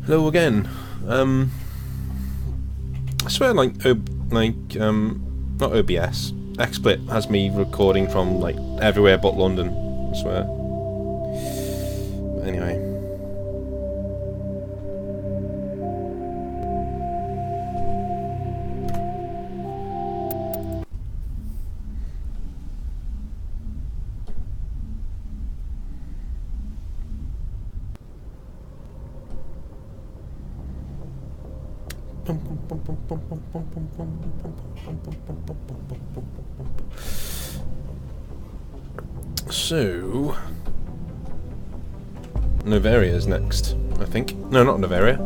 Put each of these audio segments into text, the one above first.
Hello again. I swear, not OBS. XSplit has me recording from like everywhere but London. I swear. But anyway. So, Noveria is next, I think. No, not Noveria.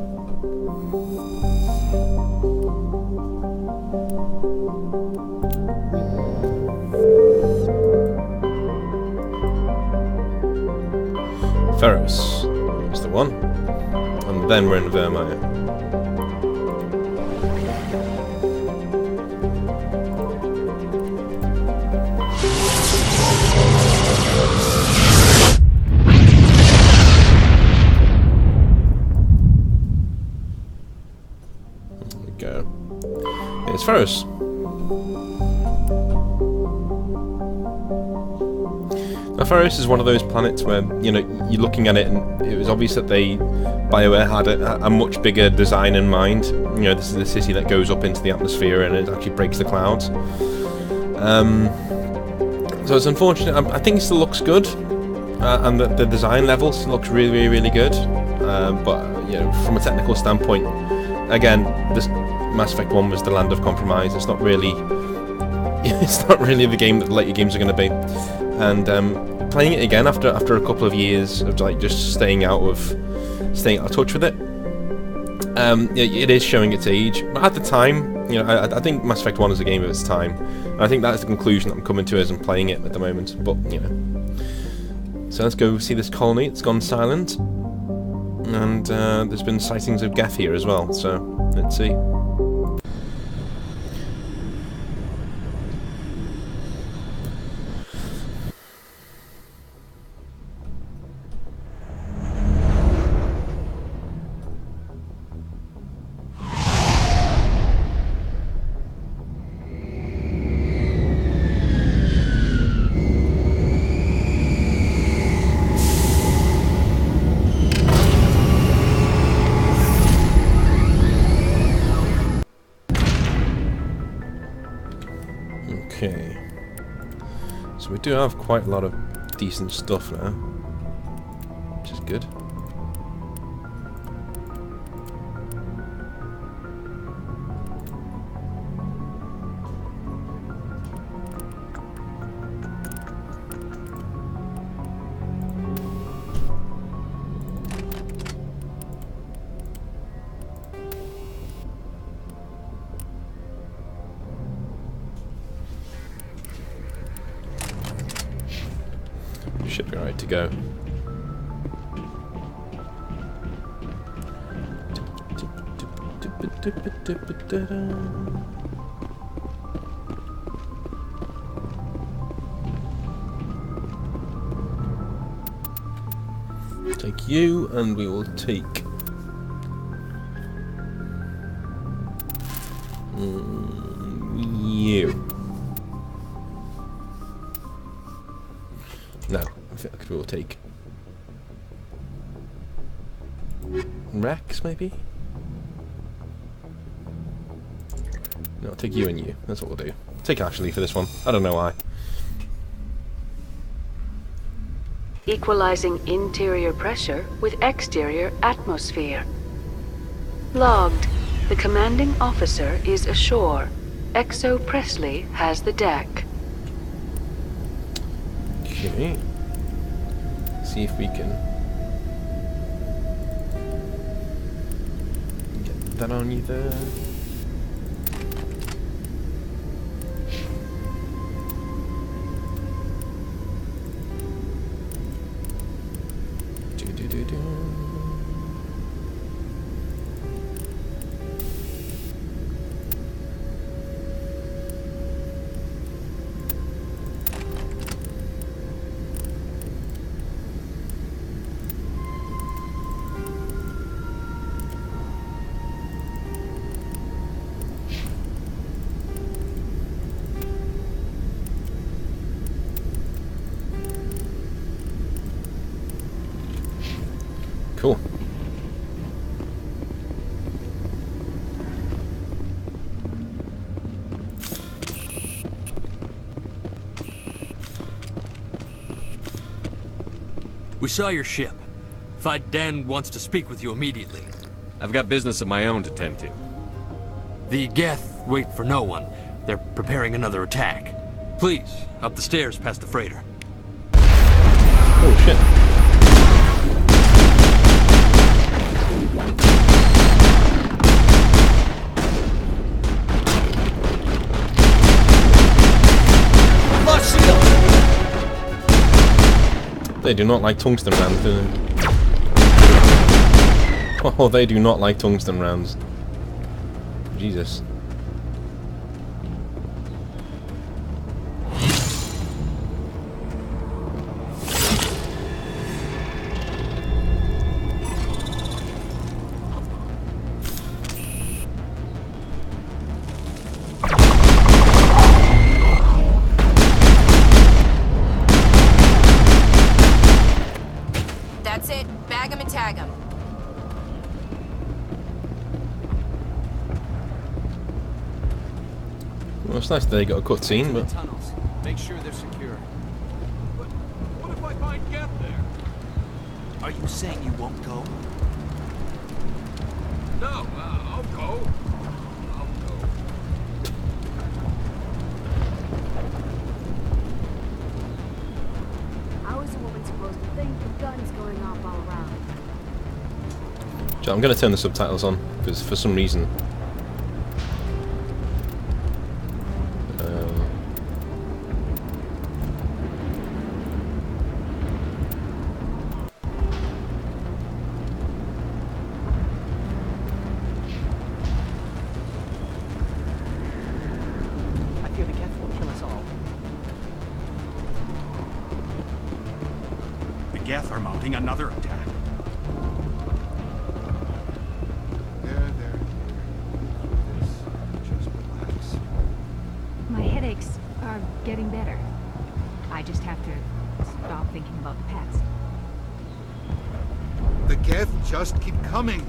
Ferros is the one. And then we're in Vermeer. It's Ferros. Now, Ferros is one of those planets where, you know, you're looking at it and it was obvious that BioWare had a much bigger design in mind. You know, this is the city that goes up into the atmosphere and it actually breaks the clouds. So it's unfortunate. I think it still looks good, and the design level still looks really, really good. But you know, from a technical standpoint, again, this Mass Effect 1 was the land of compromise. It's not really the game that the later games are going to be. And playing it again after a couple of years of like just staying out of touch with it, it is showing its age. But at the time, you know, I think Mass Effect 1 is a game of its time. And I think that's the conclusion that I'm coming to as I'm playing it at the moment. But you know, so let's go see this colony. It's gone silent, and there's been sightings of Geth here as well. So let's see. Okay, so we do have quite a lot of decent stuff now, which is good. Should be alright to go. Take you, and we will take you. No, I feel like we will take Rex, maybe? No, I'll take you and you. That's what we'll do. Take Ashley for this one. I don't know why. Equalizing interior pressure with exterior atmosphere. Logged. The commanding officer is ashore. Exo Presley has the deck. Okay. See if we can get that on you there. Cool. We saw your ship. Fiden wants to speak with you immediately. I've got business of my own to tend to. The Geth wait for no one. They're preparing another attack. Please, up the stairs past the freighter. Oh shit. They do not like tungsten rounds, do they? Oh, they do not like tungsten rounds. Jesus. That's it. Bag 'em and tag 'em. Well, it's nice that they got a cutscene, but Tunnels. Make sure they're secure. But what if I find Geth there? Are you saying you won't go? No, I'll go. How is a woman supposed to think with guns going off all around? I'm going to turn the subtitles on because for some reason. I fear the Geth will kill us all. The Geth are mounting another attack. There. Just relax. My headaches are getting better. I just have to stop thinking about the past. The Geth just keep coming.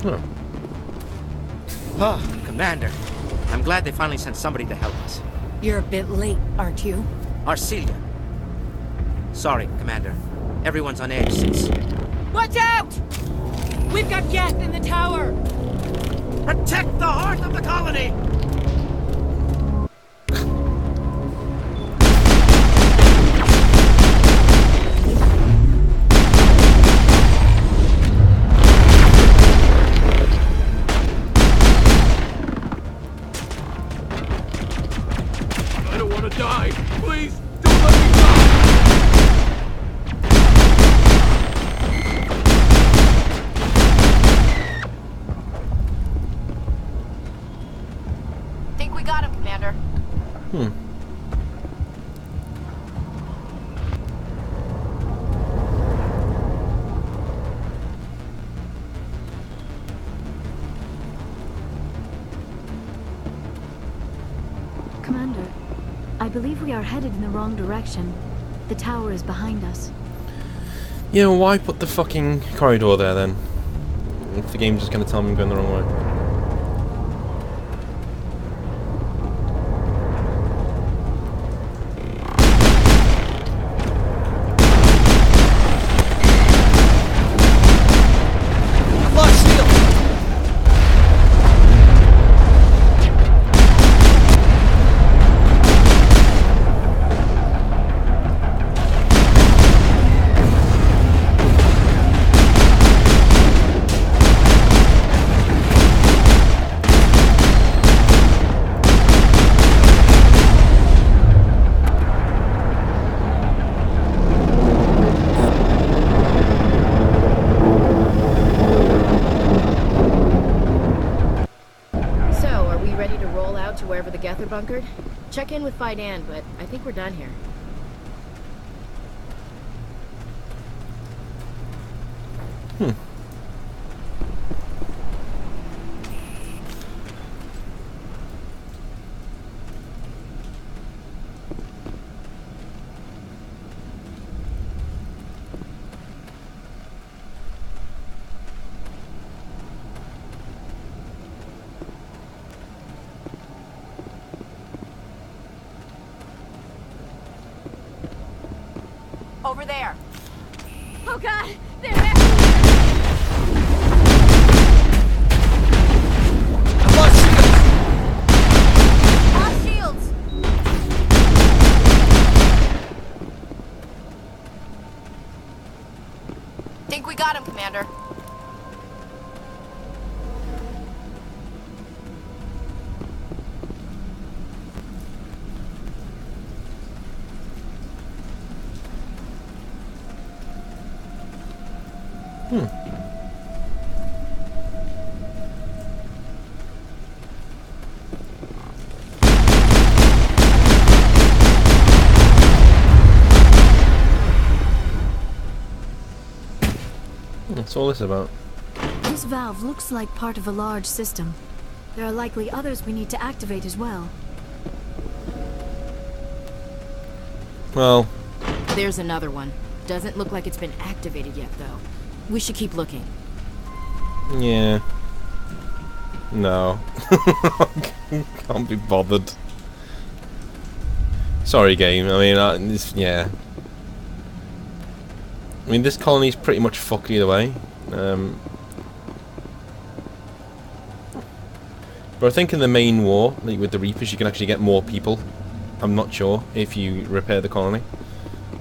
Oh. Oh, Commander. I'm glad they finally sent somebody to help us. You're a bit late, aren't you? Arcelia. Sorry, Commander. Everyone's on edge since... Watch out! We've got Geth in the tower! Protect the heart of the colony! I don't want to die. Please, don't let me die. Think we got him, Commander. Commander, I believe we are headed in the wrong direction. The tower is behind us. Yeah, well, why put the fucking corridor there then? If the game's just going to tell me I'm going the wrong way. To wherever the Geth are bunkered. Check in with Fiden, but I think we're done here. Over there. Oh god! They're everywhere! I've lost Lost shields! shields! Think we got him, Commander. What's all this about? This valve looks like part of a large system. There are likely others we need to activate as well. Well, There's another one. Doesn't look like it's been activated yet, though. We should keep looking. yeah. No. Can't be bothered. Sorry, game. I mean, yeah. I mean, this colony's pretty much fucked either way. But I think in the main war, like with the Reapers, you can actually get more people. I'm not sure if you repair the colony.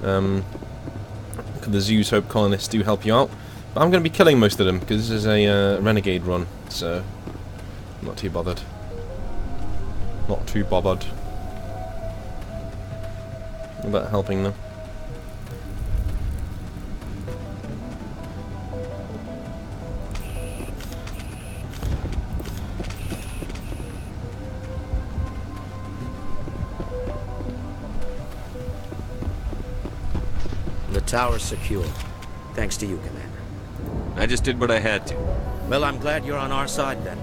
The Zeus Hope colonists do help you out. But I'm going to be killing most of them because this is a renegade run, so I'm not too bothered. Not too bothered about helping them. The tower's secure. Thanks to you, Commander. I just did what I had to. Well, I'm glad you're on our side then.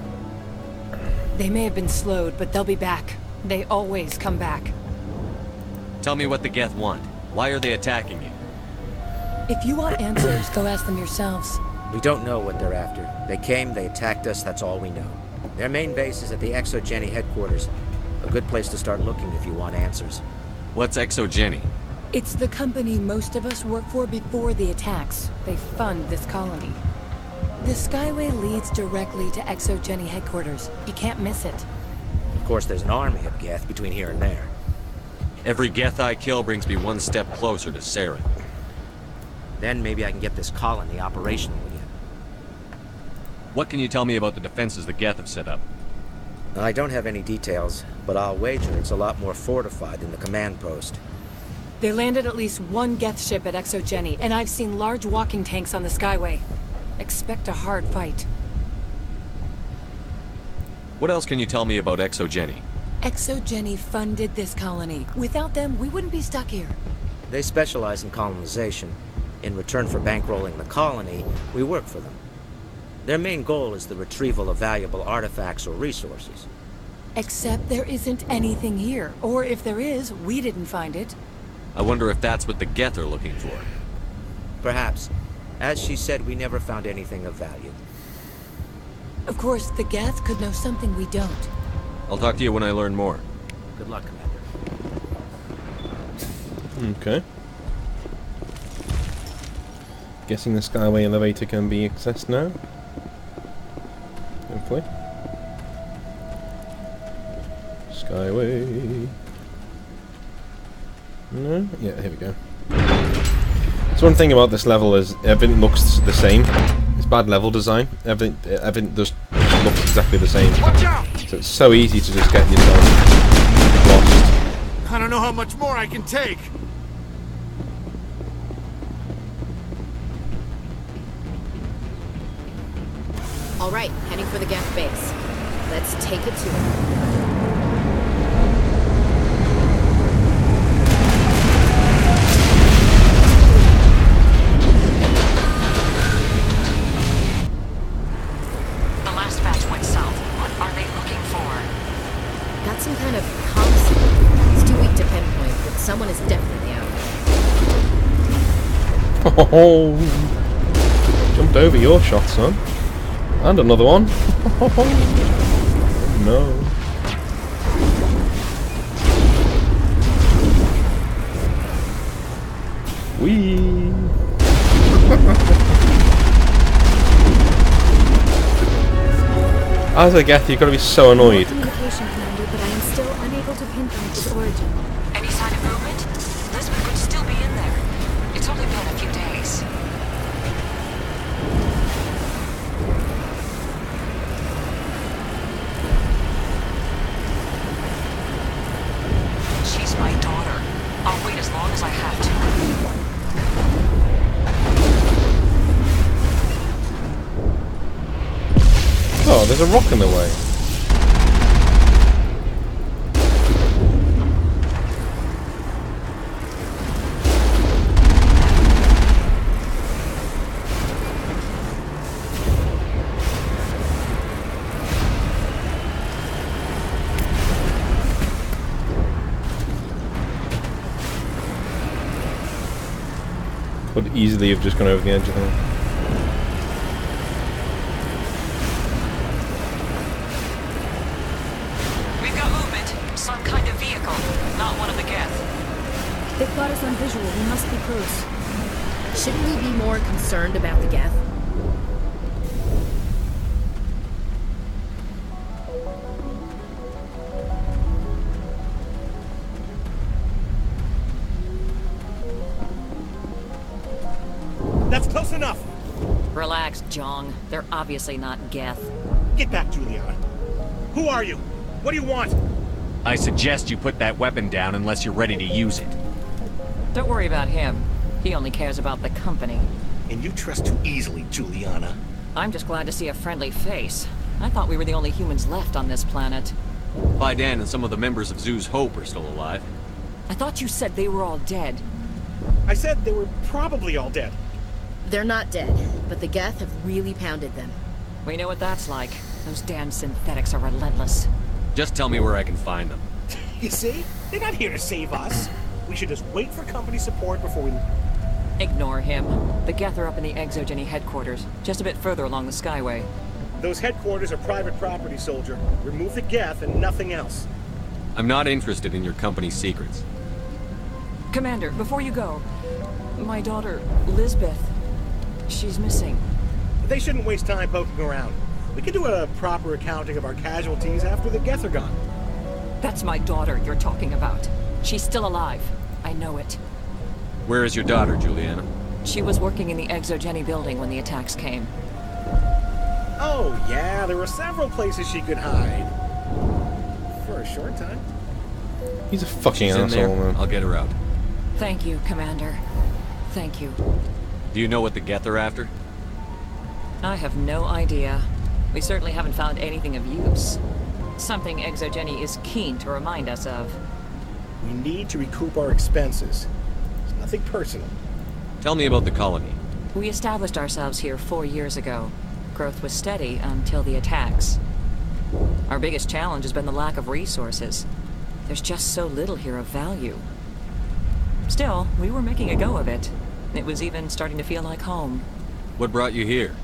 They may have been slowed, but they'll be back. They always come back. Tell me what the Geth want. Why are they attacking you? If you want answers, go ask them yourselves. We don't know what they're after. They came, they attacked us, that's all we know. Their main base is at the ExoGeni headquarters. A good place to start looking if you want answers. What's ExoGeni? It's the company most of us worked for before the attacks. They fund this colony. The Skyway leads directly to ExoGeni headquarters. You can't miss it. Of course, there's an army of Geth between here and there. Every Geth I kill brings me one step closer to Saren. Then maybe I can get this colony operational again. What can you tell me about the defenses the Geth have set up? I don't have any details, but I'll wager it's a lot more fortified than the command post. They landed at least one Geth ship at ExoGeni, and I've seen large walking tanks on the Skyway. Expect a hard fight. What else can you tell me about ExoGeni? ExoGeni funded this colony. Without them, we wouldn't be stuck here. They specialize in colonization. In return for bankrolling the colony, we work for them. Their main goal is the retrieval of valuable artifacts or resources. Except there isn't anything here. Or if there is, we didn't find it. I wonder if that's what the Geth are looking for. Perhaps. As she said, we never found anything of value. Of course, the Geth could know something we don't. I'll talk to you when I learn more. Good luck, Commander. Okay. Guessing the Skyway elevator can be accessed now. Hopefully. Skyway. No? Yeah, here we go. So one thing about this level is everything looks the same. It's bad level design. Everything just looks exactly the same. So it's so easy to just get yourself lost. I don't know how much more I can take. All right, heading for the Geth base. Let's take it to it. Some kind of comm signal. It's too weak to pinpoint, but someone is definitely out. Oh, jumped over your shot, son. And another one. Oh, no. Whee! As a Geth, you've got to be so annoyed. Communication, Commander, but I am still unable to pinpoint its origin. Any sign of movement? Lisbeth could still be in there. It's only been a few days. She's my daughter. I'll wait as long as I have to. Oh, there's a rock in the way. Would easily have just gone over the edge of them. They've got us on visual. We must be close. Shouldn't we be more concerned about the Geth? That's close enough. Relax, Jong. They're obviously not Geth. Get back, Juliana. Who are you? What do you want? I suggest you put that weapon down unless you're ready to use it. Don't worry about him. He only cares about the company. And you trust too easily, Juliana. I'm just glad to see a friendly face. I thought we were the only humans left on this planet. Faidan and some of the members of Zoo's Hope are still alive. I thought you said they were all dead. I said they were probably all dead. They're not dead, but the Geth have really pounded them. We know what that's like. Those damn synthetics are relentless. Just tell me where I can find them. You see? They're not here to save us. We should just wait for company support before we... Ignore him. The Geth are up in the Exogeny headquarters, just a bit further along the Skyway. Those headquarters are private property, soldier. Remove the Geth and nothing else. I'm not interested in your company's secrets. Commander, before you go, my daughter, Lisbeth, she's missing. They shouldn't waste time poking around. We can do a proper accounting of our casualties after the Geth are gone. That's my daughter you're talking about. She's still alive. I know it. Where is your daughter, Juliana? She was working in the Exogeny building when the attacks came. Oh, yeah, there were several places she could hide. For a short time. He's a fucking She's asshole, in there. man. I'll get her out. Thank you, Commander. Thank you. Do you know what the Geth are after? I have no idea. We certainly haven't found anything of use. Something Exogeny is keen to remind us of. We need to recoup our expenses. It's nothing personal. Tell me about the colony. We established ourselves here 4 years ago. Growth was steady until the attacks. Our biggest challenge has been the lack of resources. There's just so little here of value. Still, we were making a go of it. It was even starting to feel like home. What brought you here?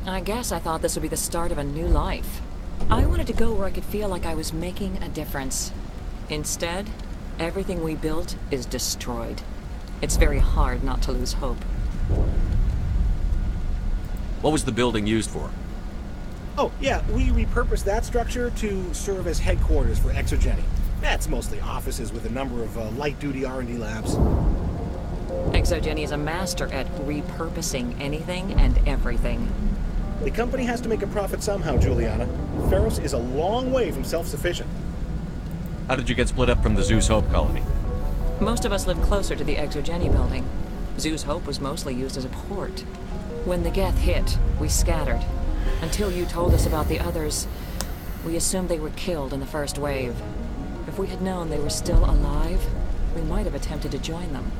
I guess I thought this would be the start of a new life. I wanted to go where I could feel like I was making a difference. Instead, everything we built is destroyed. It's very hard not to lose hope. What was the building used for? Oh, yeah, we repurposed that structure to serve as headquarters for Exogeny. That's mostly offices with a number of light-duty R&D labs. Exogeny is a master at repurposing anything and everything. The company has to make a profit somehow, Juliana. Feros is a long way from self-sufficient. How did you get split up from the Zoo's Hope colony? Most of us lived closer to the Exogeny building. Zoo's Hope was mostly used as a port. When the Geth hit, we scattered. Until you told us about the others, we assumed they were killed in the first wave. If we had known they were still alive, we might have attempted to join them.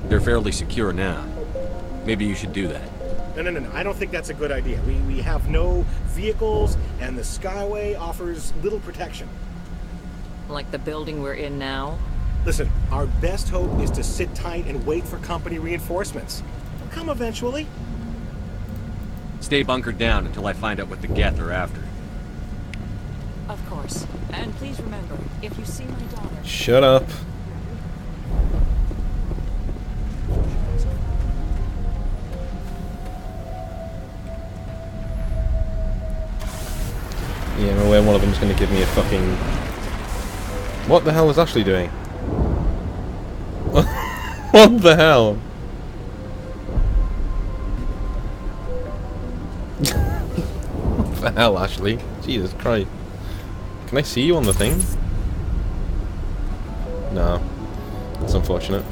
They're fairly secure now. Maybe you should do that. No. I don't think that's a good idea. We have no vehicles, and the Skyway offers little protection. Like the building we're in now? Listen, our best hope is to sit tight and wait for company reinforcements. They'll come eventually. Stay bunkered down until I find out what the Geth are after. Of course. And please remember, if you see my daughter... Shut up. Yeah, I'm aware one of them's going to give me a fucking... What the hell is Ashley doing? What the hell? What the hell, Ashley? Jesus Christ. Can I see you on the thing? No. It's unfortunate.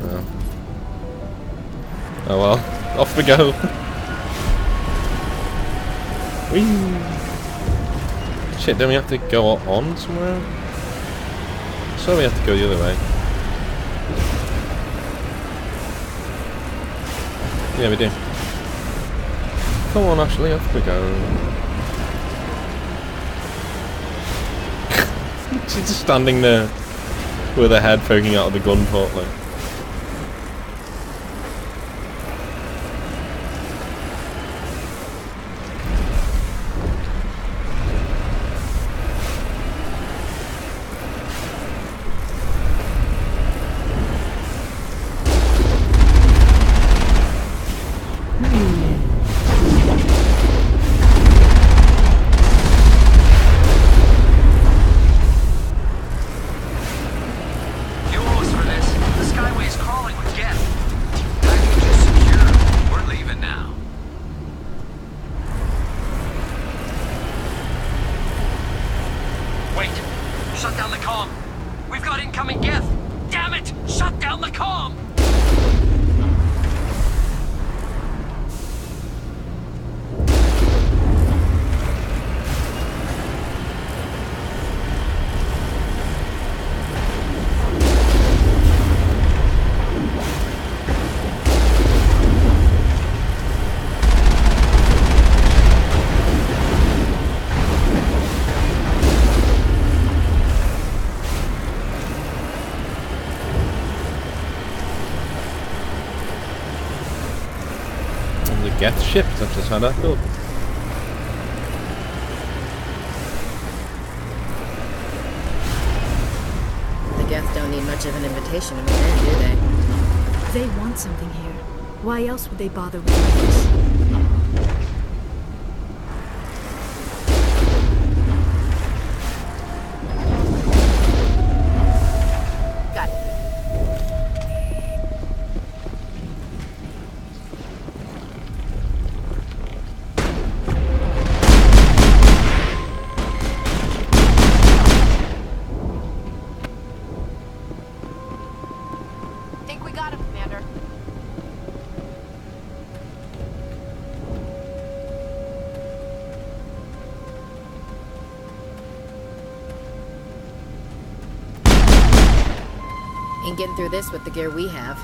No. Oh well. Off we go. Whee! Shit, then we have to go on somewhere? So we have to go the other way. Yeah, we do. Come on, Ashley, off we go. She's just standing there with her head poking out of the gun port, like. Shut down the comm! We've got incoming Geth! Damn it! Shut down the comm! Geth ship, that's just how that built. The Geth don't need much of an invitation to move in, do they? They want something here. Why else would they bother with this? Ain't getting through this with the gear we have.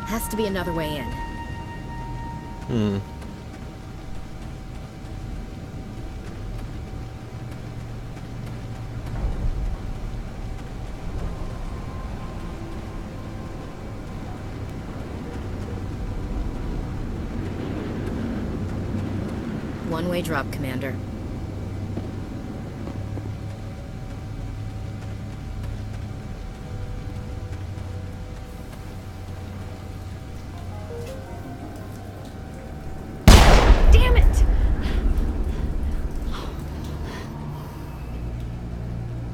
Has to be another way in. One-way drop, Commander.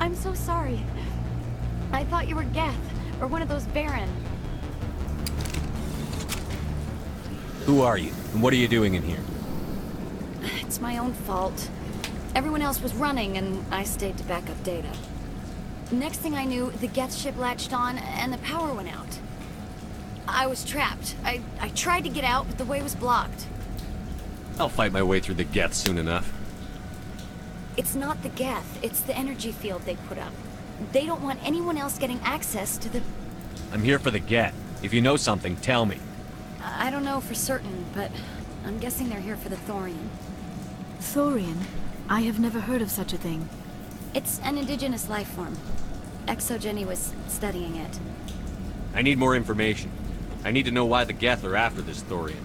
I'm so sorry. I thought you were Geth, or one of those Baron. Who are you, and what are you doing in here? It's my own fault. Everyone else was running, and I stayed to back up data. Next thing I knew, the Geth ship latched on, and the power went out. I was trapped. I tried to get out, but the way was blocked. I'll fight my way through the Geth soon enough. It's not the Geth, it's the energy field they put up. They don't want anyone else getting access to the... I'm here for the Geth. If you know something, tell me. I don't know for certain, but I'm guessing they're here for the Thorian. Thorian? I have never heard of such a thing. It's an indigenous life form. ExoGeni was studying it. I need more information. I need to know why the Geth are after this Thorian.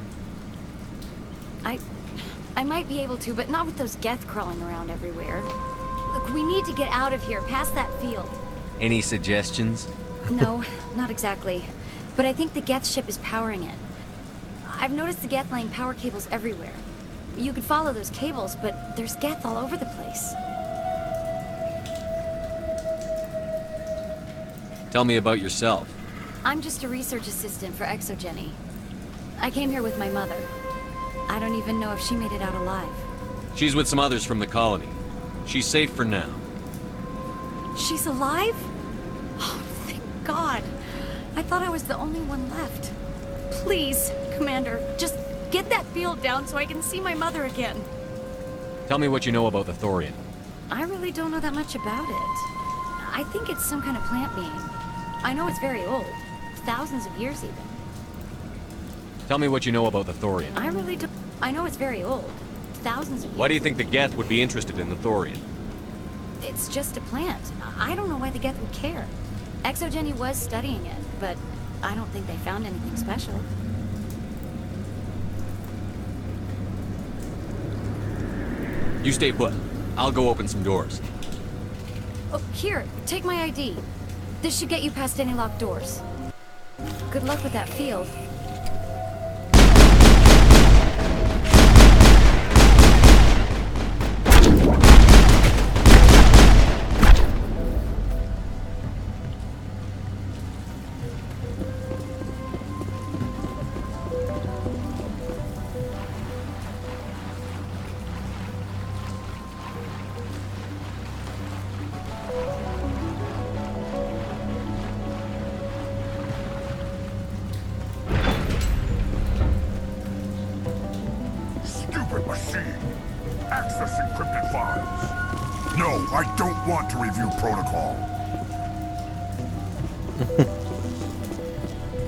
I might be able to, but not with those Geth crawling around everywhere. Look, we need to get out of here, past that field. Any suggestions? No, not exactly. But I think the Geth ship is powering it. I've noticed the Geth laying power cables everywhere. You could follow those cables, but there's Geth all over the place. Tell me about yourself. I'm just a research assistant for Exogeny. I came here with my mother. I don't even know if she made it out alive. She's with some others from the colony. She's safe for now. She's alive? Oh, thank God. I thought I was the only one left. Please, Commander, just get that field down so I can see my mother again. Tell me what you know about the Thorian. I really don't know that much about it. I think it's some kind of plant being. I know it's very old. Thousands of years even. Tell me what you know about the Thorian. I really do. I know it's very old. Thousands of years. Why do you think the Geth would be interested in the Thorian? It's just a plant. I don't know why the Geth would care. Exogeny was studying it, but I don't think they found anything special. You stay put. I'll go open some doors. Oh, here, take my ID. This should get you past any locked doors. Good luck with that field. Access encrypted files. No, I don't want to review protocol.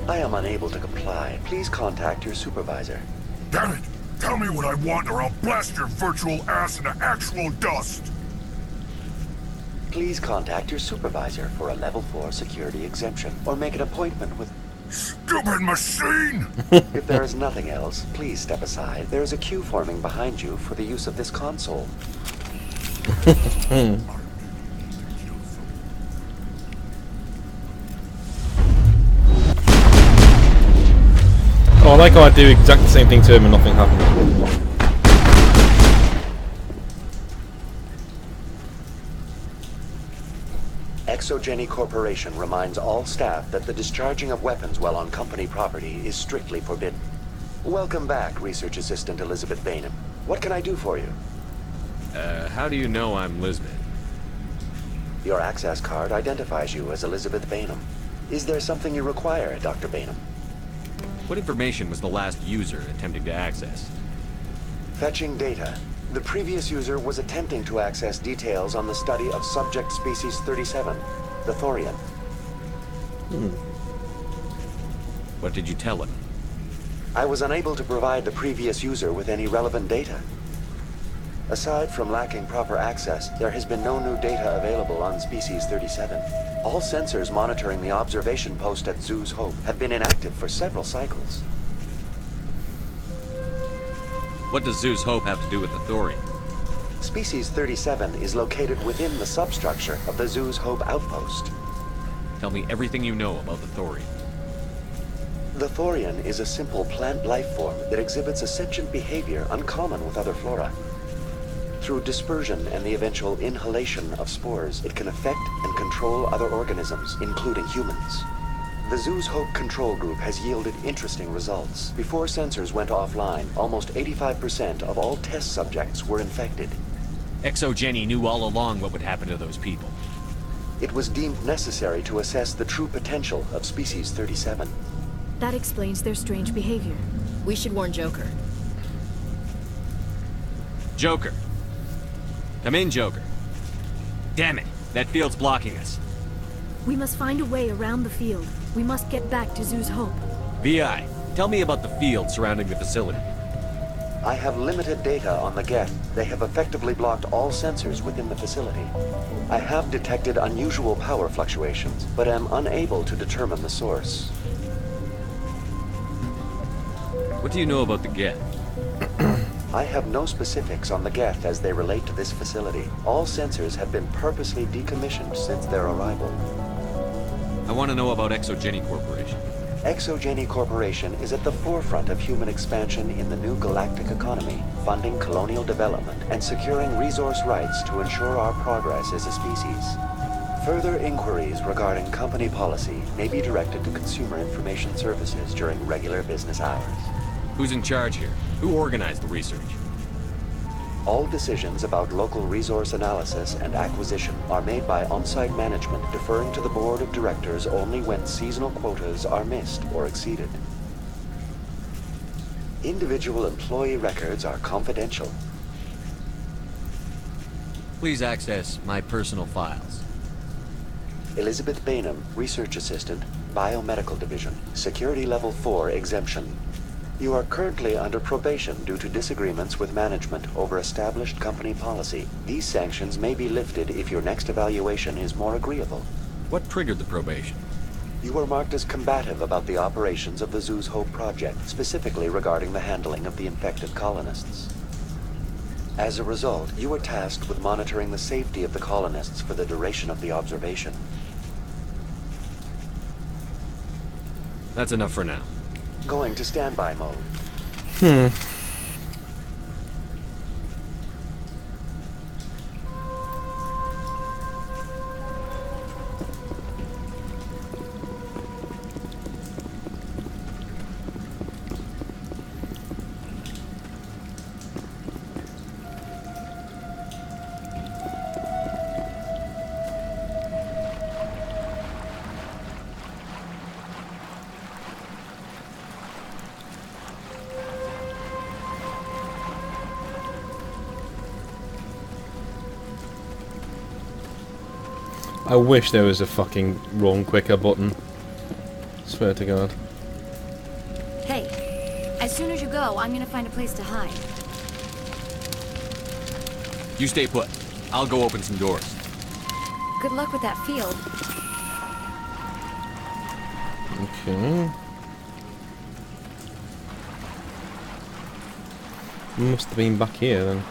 I am unable to comply. Please contact your supervisor. Damn it! Tell me what I want or I'll blast your virtual ass into actual dust! Please contact your supervisor for a level 4 security exemption, or make an appointment with... Stupid machine! If there is nothing else, please step aside. There is a queue forming behind you for the use of this console. Oh, I like how I do exactly the same thing to him and nothing happens. Exogeny Corporation reminds all staff that the discharging of weapons while on company property is strictly forbidden. Welcome back, Research Assistant Elizabeth Bainham. What can I do for you? How do you know I'm Lisbeth? Your access card identifies you as Elizabeth Bainham. Is there something you require, Dr. Bainham? What information was the last user attempting to access? Fetching data. The previous user was attempting to access details on the study of subject species 37, the Thorian. What did you tell him? I was unable to provide the previous user with any relevant data. Aside from lacking proper access, there has been no new data available on species 37. All sensors monitoring the observation post at Zhu's Hope have been inactive for several cycles. What does Zhu's Hope have to do with the Thorian? Species 37 is located within the substructure of the Zhu's Hope outpost. Tell me everything you know about the Thorian. The Thorian is a simple plant life form that exhibits a sentient behavior uncommon with other flora. Through dispersion and the eventual inhalation of spores, it can affect and control other organisms, including humans. The Zhu's Hope control group has yielded interesting results. Before sensors went offline, almost 85% of all test subjects were infected. Exogeny knew all along what would happen to those people. It was deemed necessary to assess the true potential of species 37. That explains their strange behavior. We should warn Joker. Joker. Come in, Joker. Damn it, that field's blocking us. We must find a way around the field. We must get back to Zhu's Hope. VI, tell me about the field surrounding the facility. I have limited data on the Geth. They have effectively blocked all sensors within the facility. I have detected unusual power fluctuations, but am unable to determine the source. What do you know about the Geth? I have no specifics on the Geth as they relate to this facility. All sensors have been purposely decommissioned since their arrival. I want to know about Exogeny Corporation. Exogeny Corporation is at the forefront of human expansion in the new galactic economy, funding colonial development and securing resource rights to ensure our progress as a species. Further inquiries regarding company policy may be directed to Consumer Information Services during regular business hours. Who's in charge here? Who organized the research? All decisions about local resource analysis and acquisition are made by on-site management, deferring to the board of directors only when seasonal quotas are missed or exceeded. Individual employee records are confidential. Please access my personal files. Elizabeth Bainham, Research Assistant, Biomedical Division, Security Level 4 exemption. You are currently under probation due to disagreements with management over established company policy. These sanctions may be lifted if your next evaluation is more agreeable. What triggered the probation? You were marked as combative about the operations of the Zeus Hope project, specifically regarding the handling of the infected colonists. As a result, you were tasked with monitoring the safety of the colonists for the duration of the observation. That's enough for now. Going to standby mode. I wish there was a fucking run quicker button. Swear to God. Hey, as soon as you go, I'm gonna find a place to hide. You stay put. I'll go open some doors. Good luck with that field. Okay. Must have been back here then.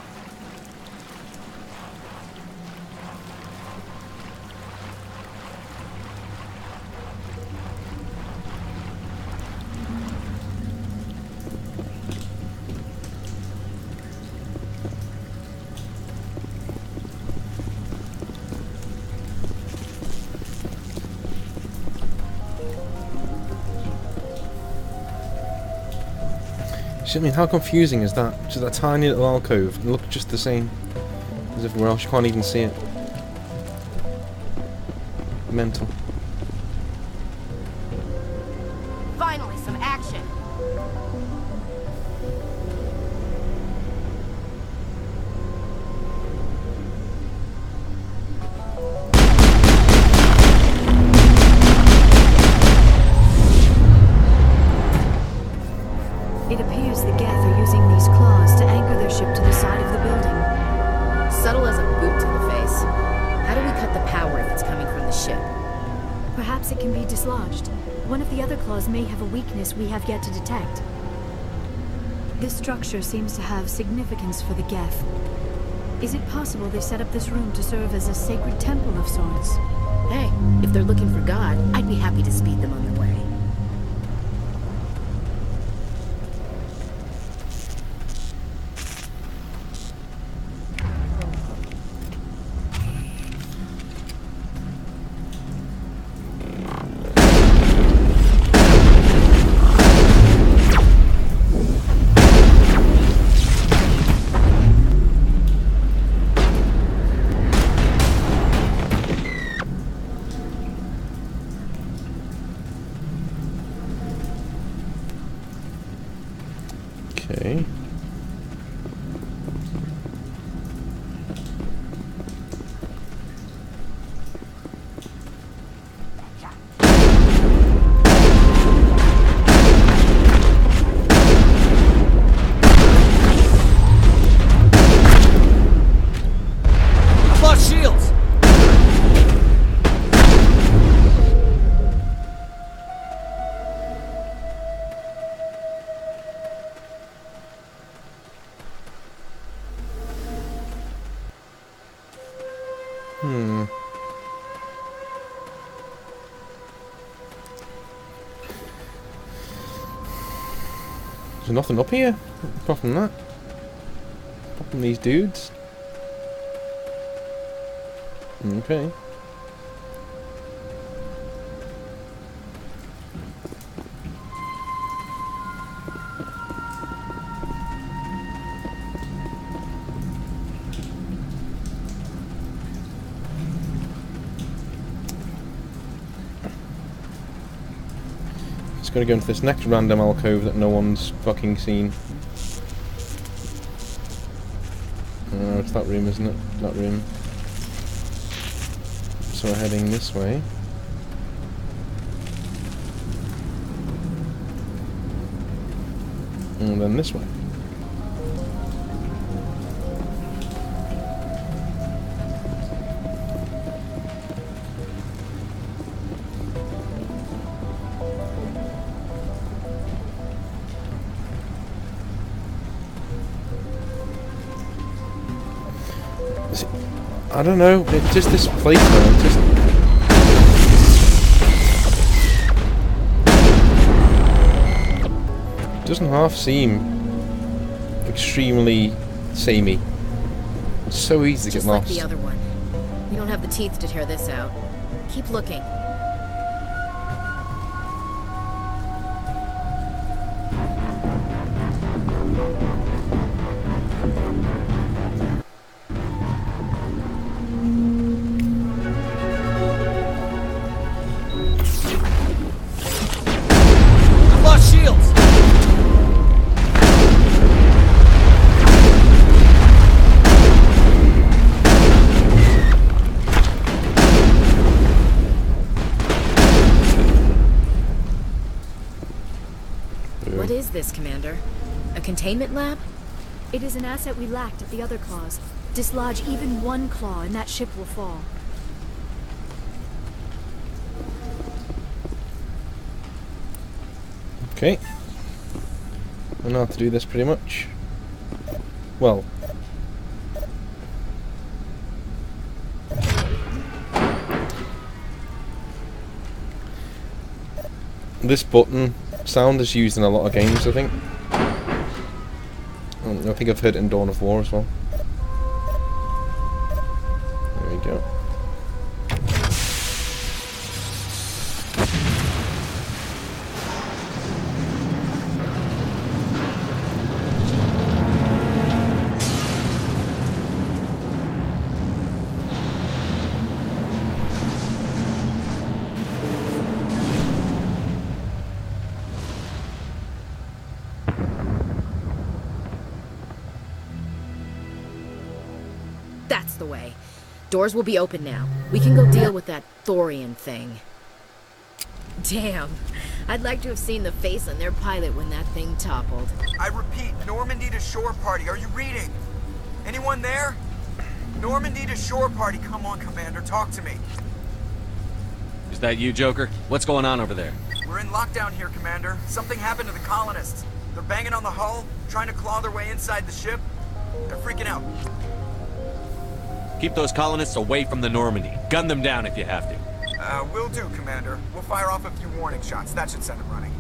I mean, how confusing is that? Just that tiny little alcove and look just the same as everywhere else. You can't even see it. Mental. Finally, some action. It appears the Geth are using these claws to anchor their ship to the side of the building. Subtle as a boot to the face. How do we cut the power if it's coming from the ship? Perhaps it can be dislodged. One of the other claws may have a weakness we have yet to detect. This structure seems to have significance for the Geth. Is it possible they set up this room to serve as a sacred temple of sorts? Hey, if they're looking for God, I'd be happy to speed them on their way. Okay. I've lost shields! There's nothing up here, apart from that. Apart from these dudes. Okay. Gonna go into this next random alcove that no one's fucking seen. It's that room, isn't it? That room. So we're heading this way. And then this way. I don't know, it's just this place though, it just doesn't half seem extremely samey. It's so easy to get lost. Just like the other one. We don't have the teeth to tear this out. Keep looking. What is this, Commander? A containment lab? It is an asset we lacked at the other claws. Dislodge even one claw and that ship will fall. Okay. I know how to do this pretty much. Well. This button sound is used in a lot of games, I think. I think I've heard it in Dawn of War as well. There we go. That's the way. Doors will be open now. We can go deal with that Thorian thing. Damn. I'd like to have seen the face on their pilot when that thing toppled. I repeat, Normandy to shore party. Are you reading? Anyone there? Normandy to shore party. Come on, Commander. Talk to me. Is that you, Joker? What's going on over there? We're in lockdown here, Commander. Something happened to the colonists. They're banging on the hull, trying to claw their way inside the ship. They're freaking out. Keep those colonists away from the Normandy. Gun them down if you have to. Will do, Commander. We'll fire off a few warning shots. That should send them running.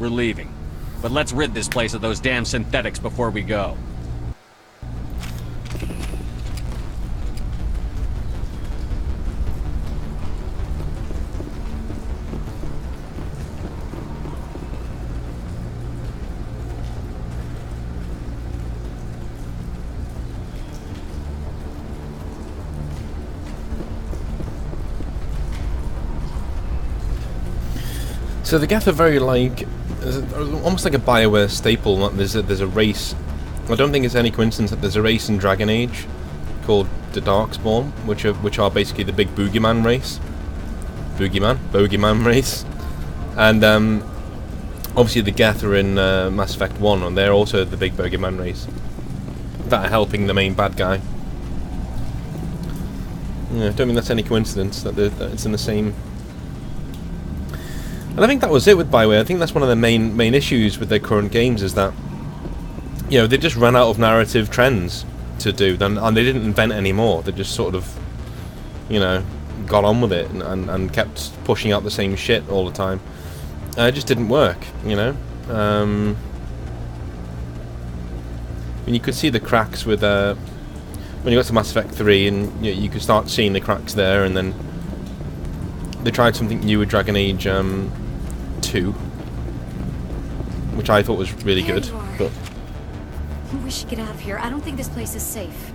We're leaving. But let's rid this place of those damn synthetics before we go. So the Geth are very like, almost like a BioWare staple. That there's a race. I don't think it's any coincidence that there's a race in Dragon Age called the Darkspawn, which are basically the big boogeyman race. Bogeyman race, and obviously the Geth are in Mass Effect 1, and they're also the big bogeyman race that are helping the main bad guy. Yeah, I don't think that's any coincidence that it's in the same. And I think that was it with BioWare. I think that's one of the main issues with their current games is that, you know, they just ran out of narrative trends to do, and they didn't invent any more. They just sort of, you know, got on with it and kept pushing out the same shit all the time. It just didn't work, you know. And you could see the cracks with when you got to Mass Effect 3, and you could start seeing the cracks there. And then they tried something new with Dragon Age 2, which I thought was really good. But We should get out of here. I don't think this place is safe.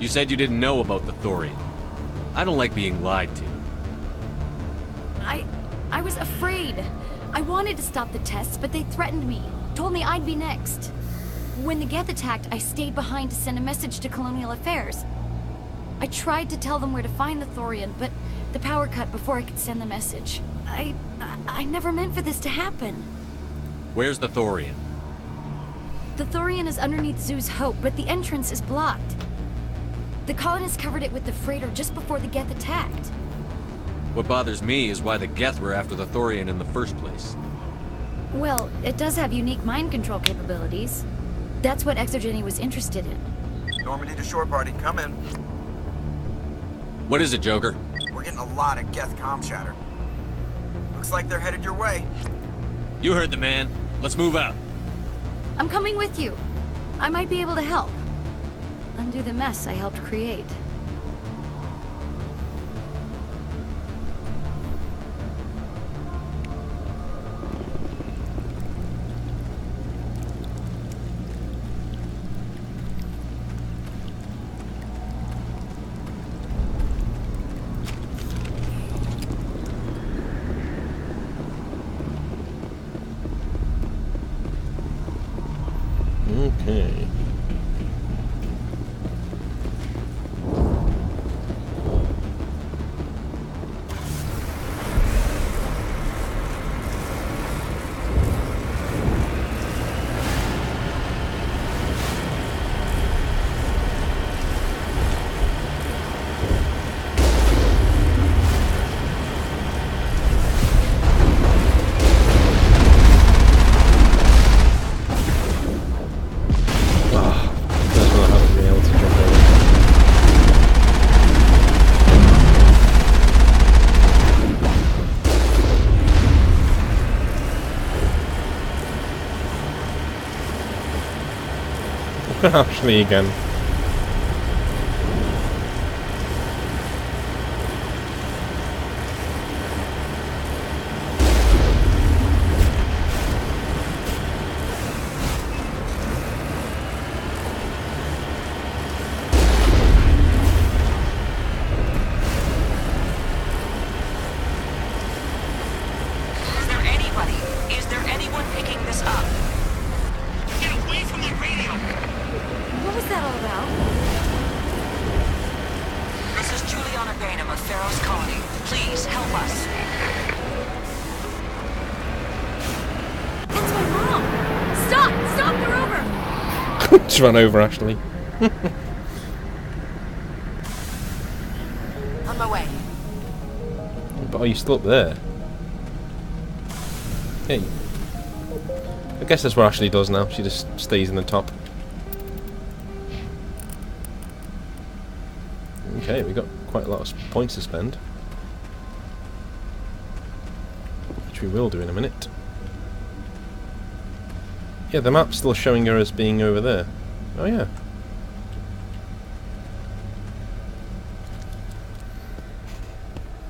You said you didn't know about the Thorian. I don't like being lied to. I was afraid. I wanted to stop the tests, but they threatened me. Told me I'd be next. When the Geth attacked, I stayed behind to send a message to Colonial Affairs. I tried to tell them where to find the Thorian, but the power cut before I could send the message. I never meant for this to happen. Where's the Thorian? The Thorian is underneath Zoo's Hope, but the entrance is blocked. The colonists covered it with the freighter just before the Geth attacked. What bothers me is why the Geth were after the Thorian in the first place. Well, it does have unique mind control capabilities. That's what Exogeny was interested in. Normandy to shore party, come in. What is it, Joker? We're getting a lot of Geth comm chatter. Looks like they're headed your way. You heard the man. Let's move out. I'm coming with you. I might be able to help. Undo the mess I helped create. okay. Ashley again. Is there anyone picking this up? Get away from the radio! What was that all about? This is Juliana Bainham of Pharaoh's Colony. Please, help us. That's my mom! Stop! Stop! They're over! Just run over, Ashley. On my way. But are you still up there? Hey. I guess that's what Ashley does now. She just stays in the top. Okay, we got quite a lot of points to spend. Which we will do in a minute. Yeah, the map's still showing her as being over there. Oh yeah.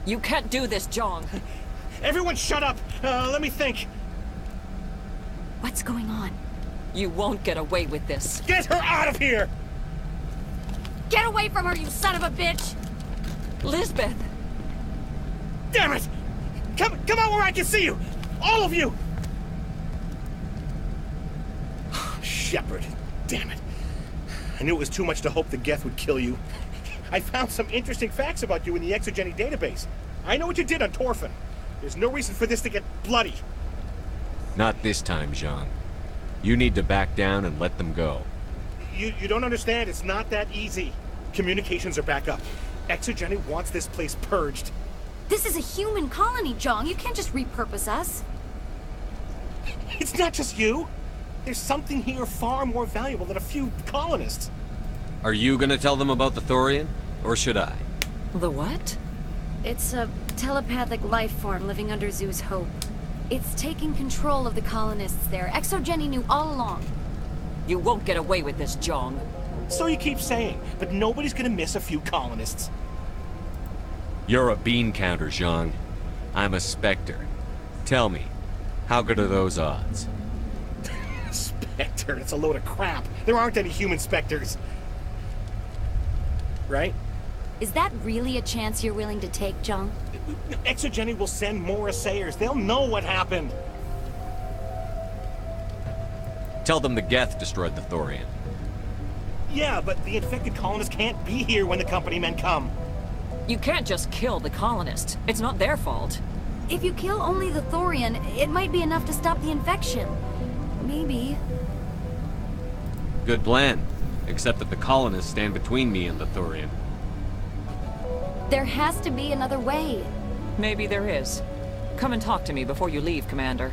You can't do this, John. Everyone shut up! Let me think. What's going on? You won't get away with this. Get her out of here! Get away from her, you son of a bitch! Lisbeth! Damn it! Come out where I can see you! All of you! Shepard, damn it. I knew it was too much to hope the Geth would kill you. I found some interesting facts about you in the Exogeny database. I know what you did on Torfin. There's no reason for this to get bloody. Not this time, Jean. You need to back down and let them go. You don't understand. It's not that easy. Communications are back up. Exogeny wants this place purged. This is a human colony, Jong. You can't just repurpose us. It's not just you. There's something here far more valuable than a few colonists. Are you gonna tell them about the Thorian? Or should I? The what? It's a telepathic life form living under Zoo's Hope. It's taking control of the colonists there. ExoGeni knew all along. You won't get away with this, Jong. So you keep saying, but nobody's gonna miss a few colonists. You're a bean counter, Zhang. I'm a Spectre. Tell me, how good are those odds? Spectre, it's a load of crap. There aren't any human Spectres. Right? Is that really a chance you're willing to take, Jung? ExoGeni will send more assayers. They'll know what happened. Tell them the Geth destroyed the Thorian. Yeah, but the infected colonists can't be here when the company men come. You can't just kill the colonists. It's not their fault. If you kill only the Thorian, it might be enough to stop the infection. Maybe. Good plan. Except that the colonists stand between me and the Thorian. There has to be another way. Maybe there is. Come and talk to me before you leave, Commander.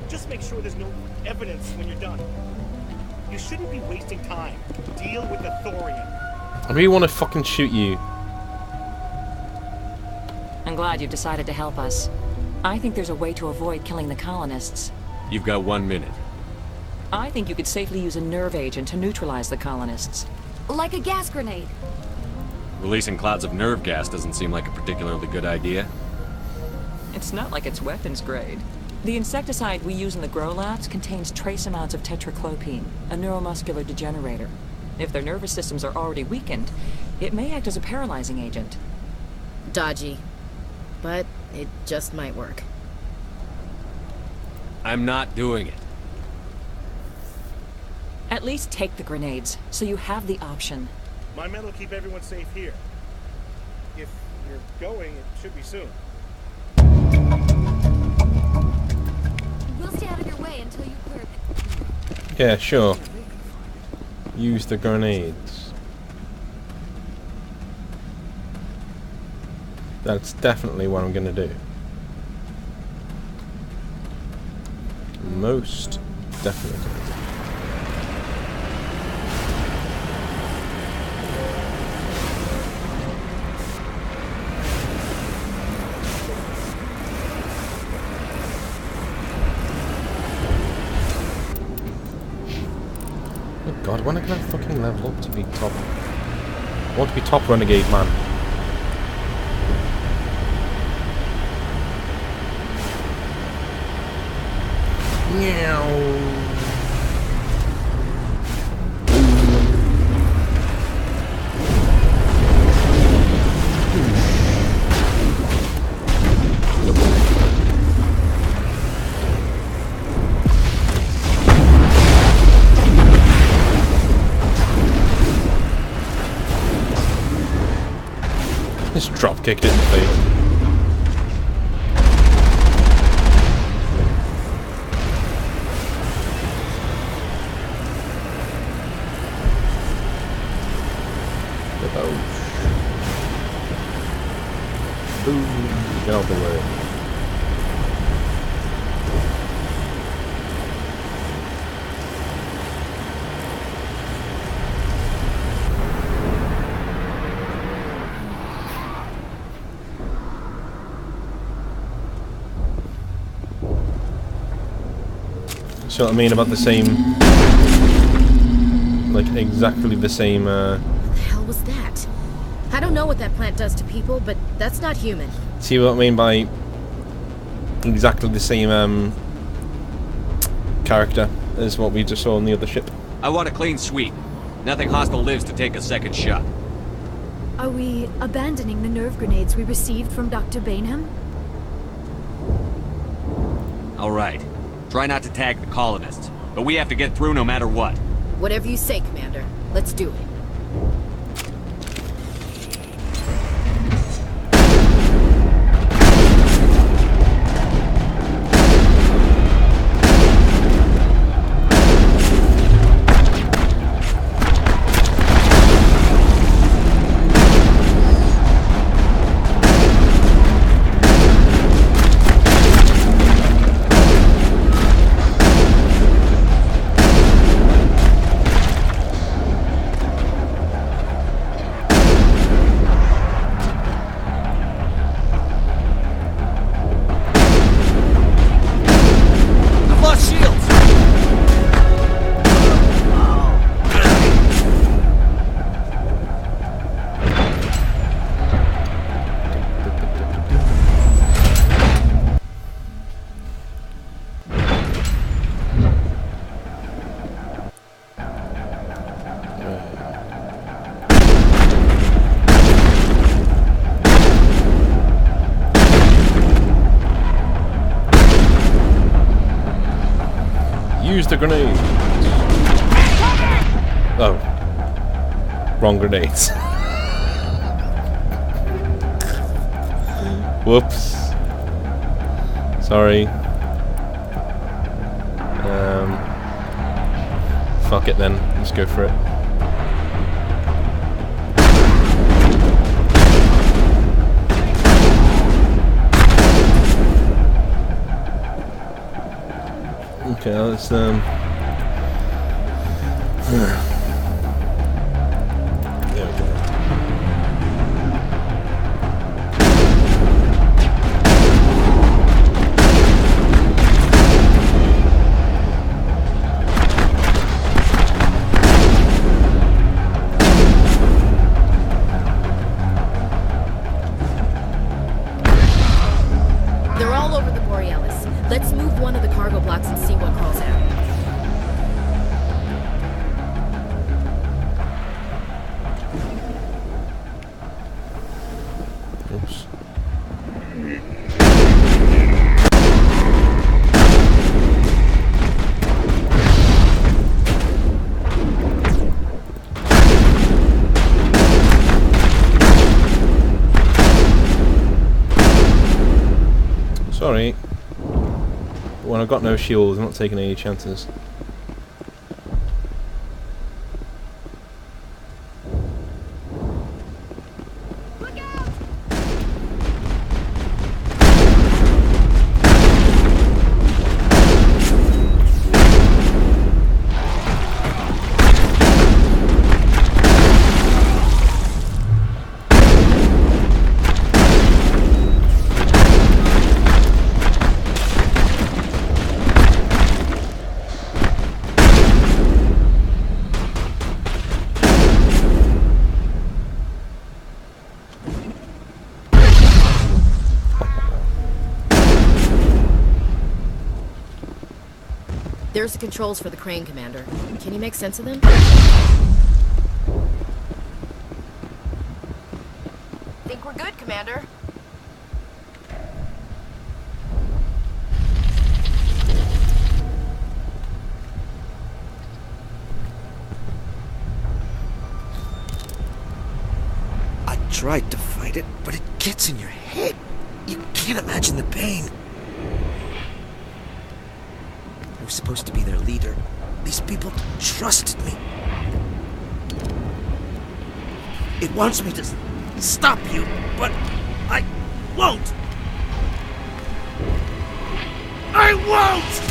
Just make sure there's no evidence when you're done. You shouldn't be wasting time. Deal with the Thorian. I really want to fucking shoot you. I'm glad you've decided to help us. I think there's a way to avoid killing the colonists. You've got 1 minute. I think you could safely use a nerve agent to neutralize the colonists. Like a gas grenade. Releasing clouds of nerve gas doesn't seem like a particularly good idea. It's not like it's weapons grade. The insecticide we use in the grow labs contains trace amounts of tetraclopine, a neuromuscular degenerator. If their nervous systems are already weakened, it may act as a paralyzing agent. Dodgy. But it just might work. I'm not doing it. At least take the grenades, so you have the option. My men will keep everyone safe here. If you're going, it should be soon. We'll stay out of your way until you clear it. Yeah, sure. Use the grenades. That's definitely what I'm gonna do. Most definitely. Oh god, when can I fucking level up to be top? I want to be top renegade man. Just drop kicked it in the face. Boom, get out the way. See what I mean about the same, like exactly the same. What the hell was that? I don't know what that plant does to people, but that's not human. See what I mean by exactly the same character as what we just saw on the other ship. I want a clean sweep. Nothing hostile lives to take a second shot. Are we abandoning the nerve grenades we received from Dr. Bainham? All right. Try not to tag the colonists, but we have to get through no matter what. Whatever you say, Commander. Let's do it. Use the grenade. Oh. Wrong grenades. Whoops. Sorry. Fuck it then. Let's go for it. Okay, let's there we go. They're all over the Borealis. Let's move one of the cargo blocks and see what crawls out. Oops. Sorry. But when I've got no shields, I'm not taking any chances. There's the controls for the crane, Commander. Can you make sense of them? Think we're good, Commander. I tried to fight it, but it gets in your head. You can't imagine the pain. I was supposed to be their leader. These people trusted me. It wants me to stop you, but I won't. I won't!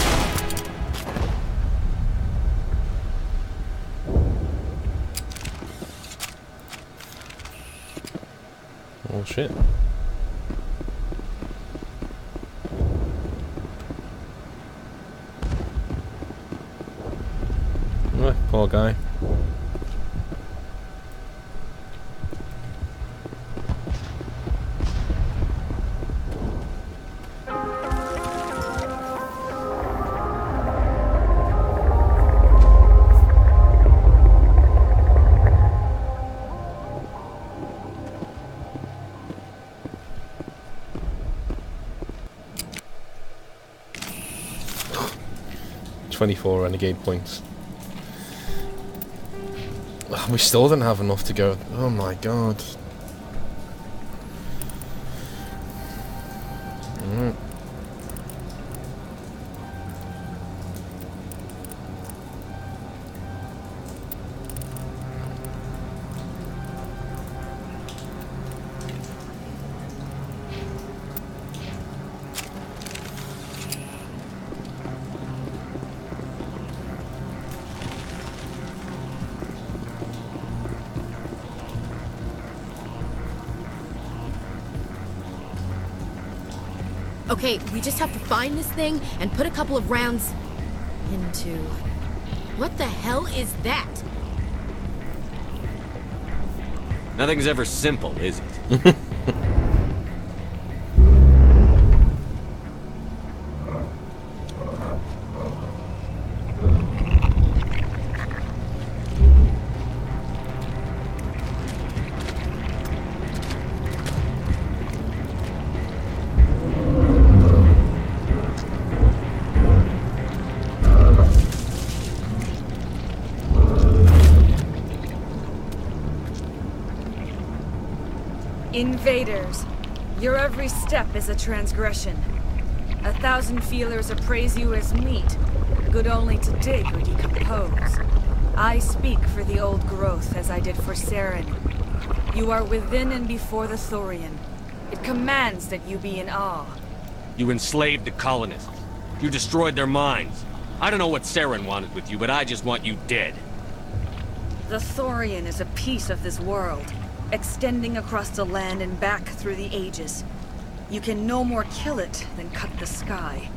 Oh shit. Oh, poor guy. $24 renegade points. We still didn't have enough to go. Oh my god. Okay, we just have to find this thing and put a couple of rounds into... What the hell is that? Nothing's ever simple, is it? Invaders, your every step is a transgression. 1,000 feelers appraise you as meat, good only to dig or decompose. I speak for the old growth as I did for Saren. You are within and before the Thorian. It commands that you be in awe. You enslaved the colonists. You destroyed their minds. I don't know what Saren wanted with you, but I just want you dead. The Thorian is a piece of this world, extending across the land and back through the ages. You can no more kill it than cut the sky.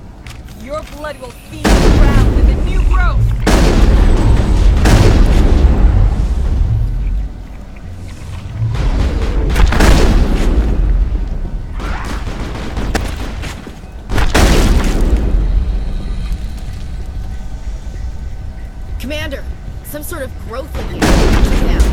Your blood will feed the ground with a new growth! Commander, some sort of growth in here. Check it out.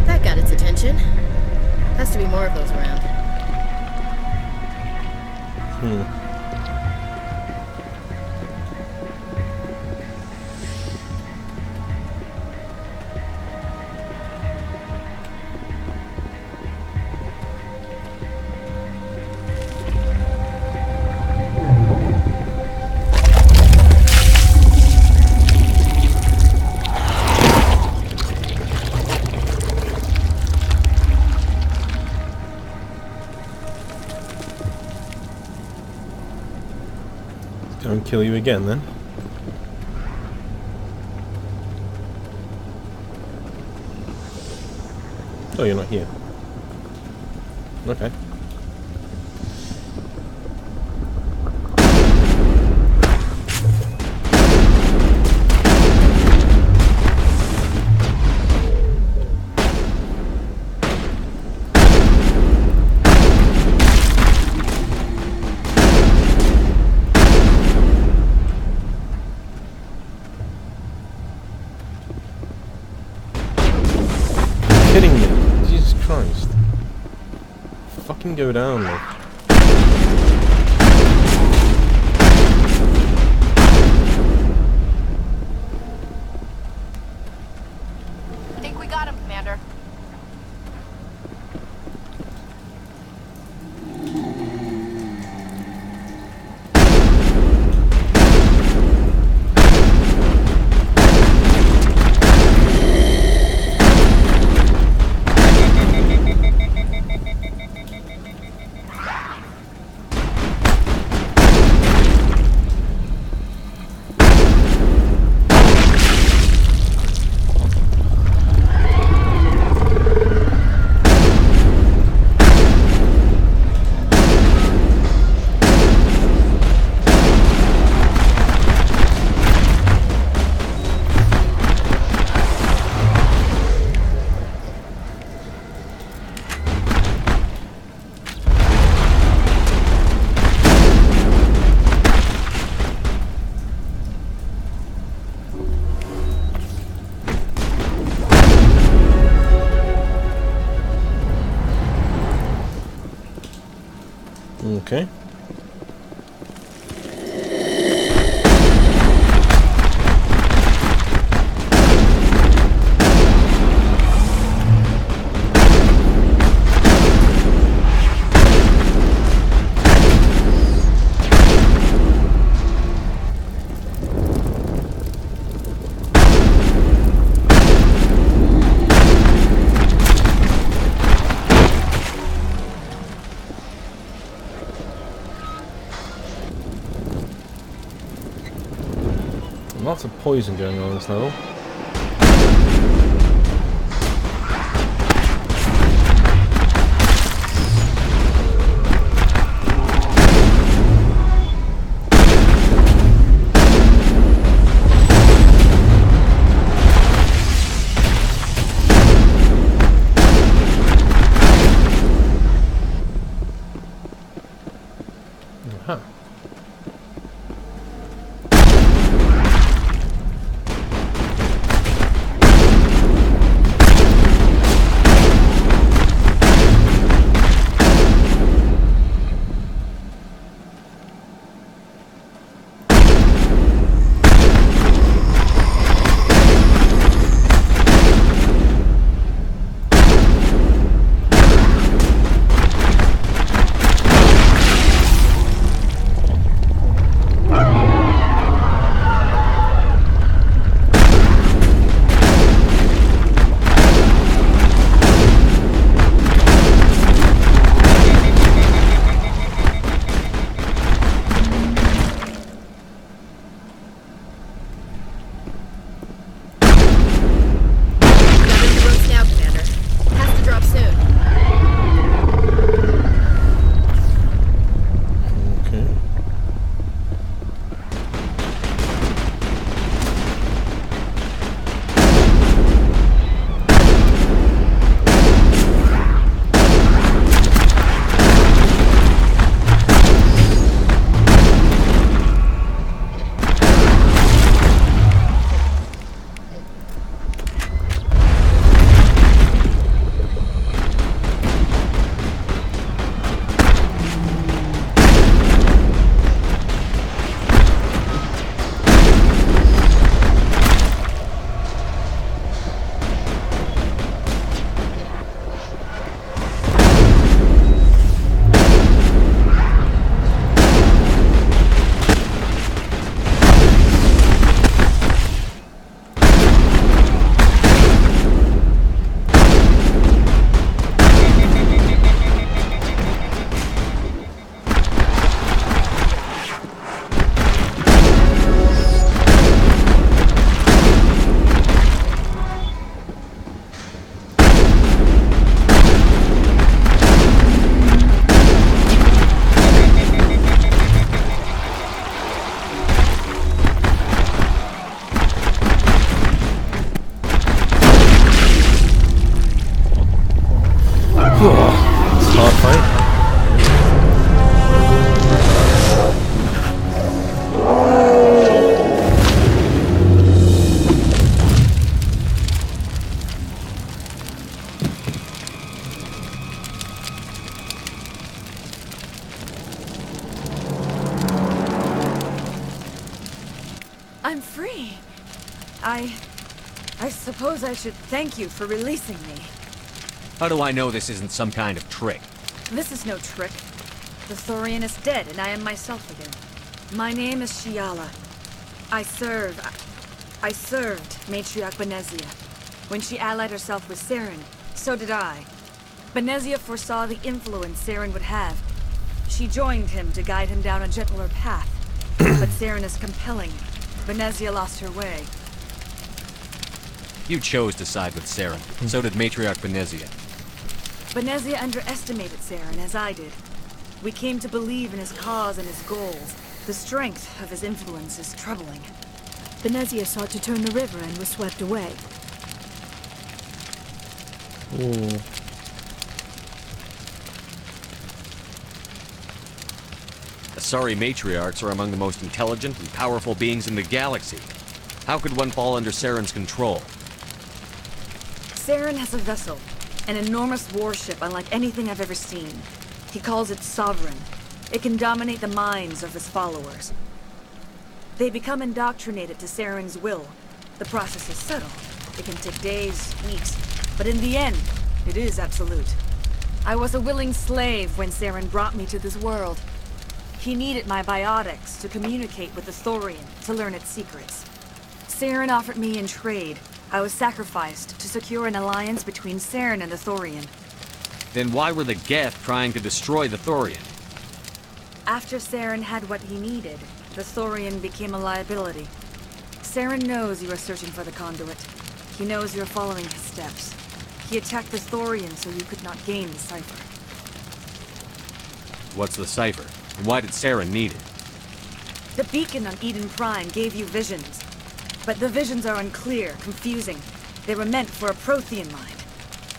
That got its attention. Has to be more of those around. Don't kill you again then. Oh, you're not here. Okay. Kidding me? Jesus Christ. Fucking go down, man. I think we got him, Commander. Okay. Lots of poison going on in this level. Aha. hard fight. I'm free. I suppose I should thank you for releasing me. How do I know this isn't some kind of trick? This is no trick. The Thorian is dead, and I am myself again. My name is Shiala. I served Matriarch Benezia. When she allied herself with Saren, so did I. Benezia foresaw the influence Saren would have. She joined him to guide him down a gentler path. But Saren is compelling. Benezia lost her way. You chose to side with Saren. So did Matriarch Benezia. Benezia underestimated Saren, as I did. We came to believe in his cause and his goals. The strength of his influence is troubling. Benezia sought to turn the river and was swept away. Ooh. Asari matriarchs are among the most intelligent and powerful beings in the galaxy. How could one fall under Saren's control? Saren has a vessel, an enormous warship unlike anything I've ever seen. He calls it Sovereign. It can dominate the minds of his followers. They become indoctrinated to Saren's will. The process is subtle. It can take days, weeks, but in the end, it is absolute. I was a willing slave when Saren brought me to this world. He needed my biotics to communicate with the Thorian, to learn its secrets. Saren offered me in trade. I was sacrificed to secure an alliance between Saren and the Thorian. Then why were the Geth trying to destroy the Thorian? After Saren had what he needed, the Thorian became a liability. Saren knows you are searching for the conduit. He knows you're following his steps. He attacked the Thorian so you could not gain the cipher. What's the cipher? And why did Saren need it? The beacon on Eden Prime gave you visions. But the visions are unclear, confusing. They were meant for a Prothean mind.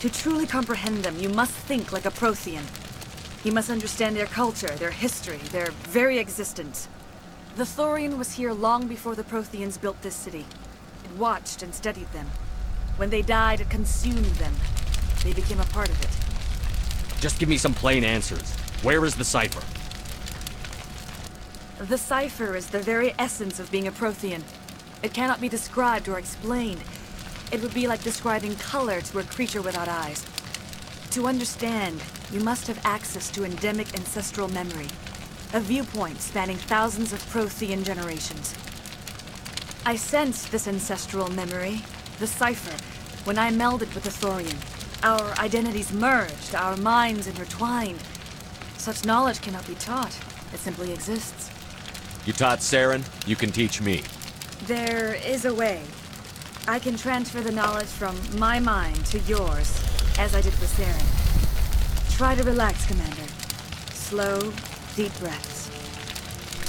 To truly comprehend them, you must think like a Prothean. You must understand their culture, their history, their very existence. The Thorian was here long before the Protheans built this city. It watched and studied them. When they died, it consumed them. They became a part of it. Just give me some plain answers. Where is the cipher? The cipher is the very essence of being a Prothean. It cannot be described or explained. It would be like describing color to a creature without eyes. To understand, you must have access to endemic ancestral memory, a viewpoint spanning thousands of Prothean generations. I sensed this ancestral memory, the cipher, when I melded with the Thorian. Our identities merged, our minds intertwined. Such knowledge cannot be taught. It simply exists. You taught Saren, you can teach me. There is a way. I can transfer the knowledge from my mind to yours, as I did with Saren. Try to relax, Commander. Slow, deep breaths.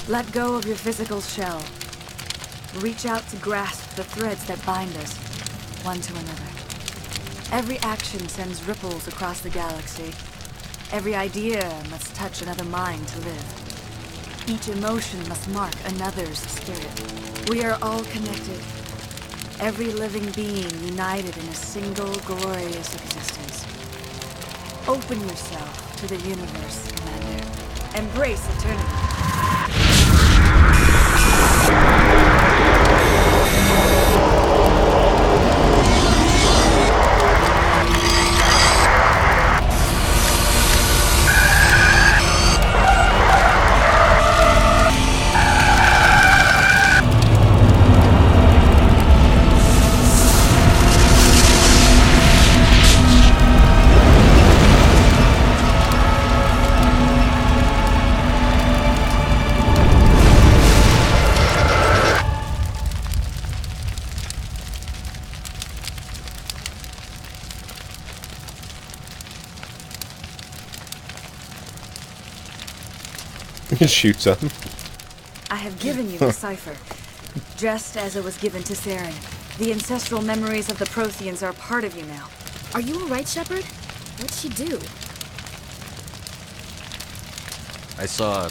Let go of your physical shell. Reach out to grasp the threads that bind us, one to another. Every action sends ripples across the galaxy. Every idea must touch another mind to live. Each emotion must mark another's spirit. We are all connected. Every living being united in a single glorious existence. Open yourself to the universe, Commander. Embrace eternity. Shoots at him. I have given you the cipher, just as it was given to Saren. The ancestral memories of the Protheans are part of you now. Are you alright, Shepard? What'd she do? I saw...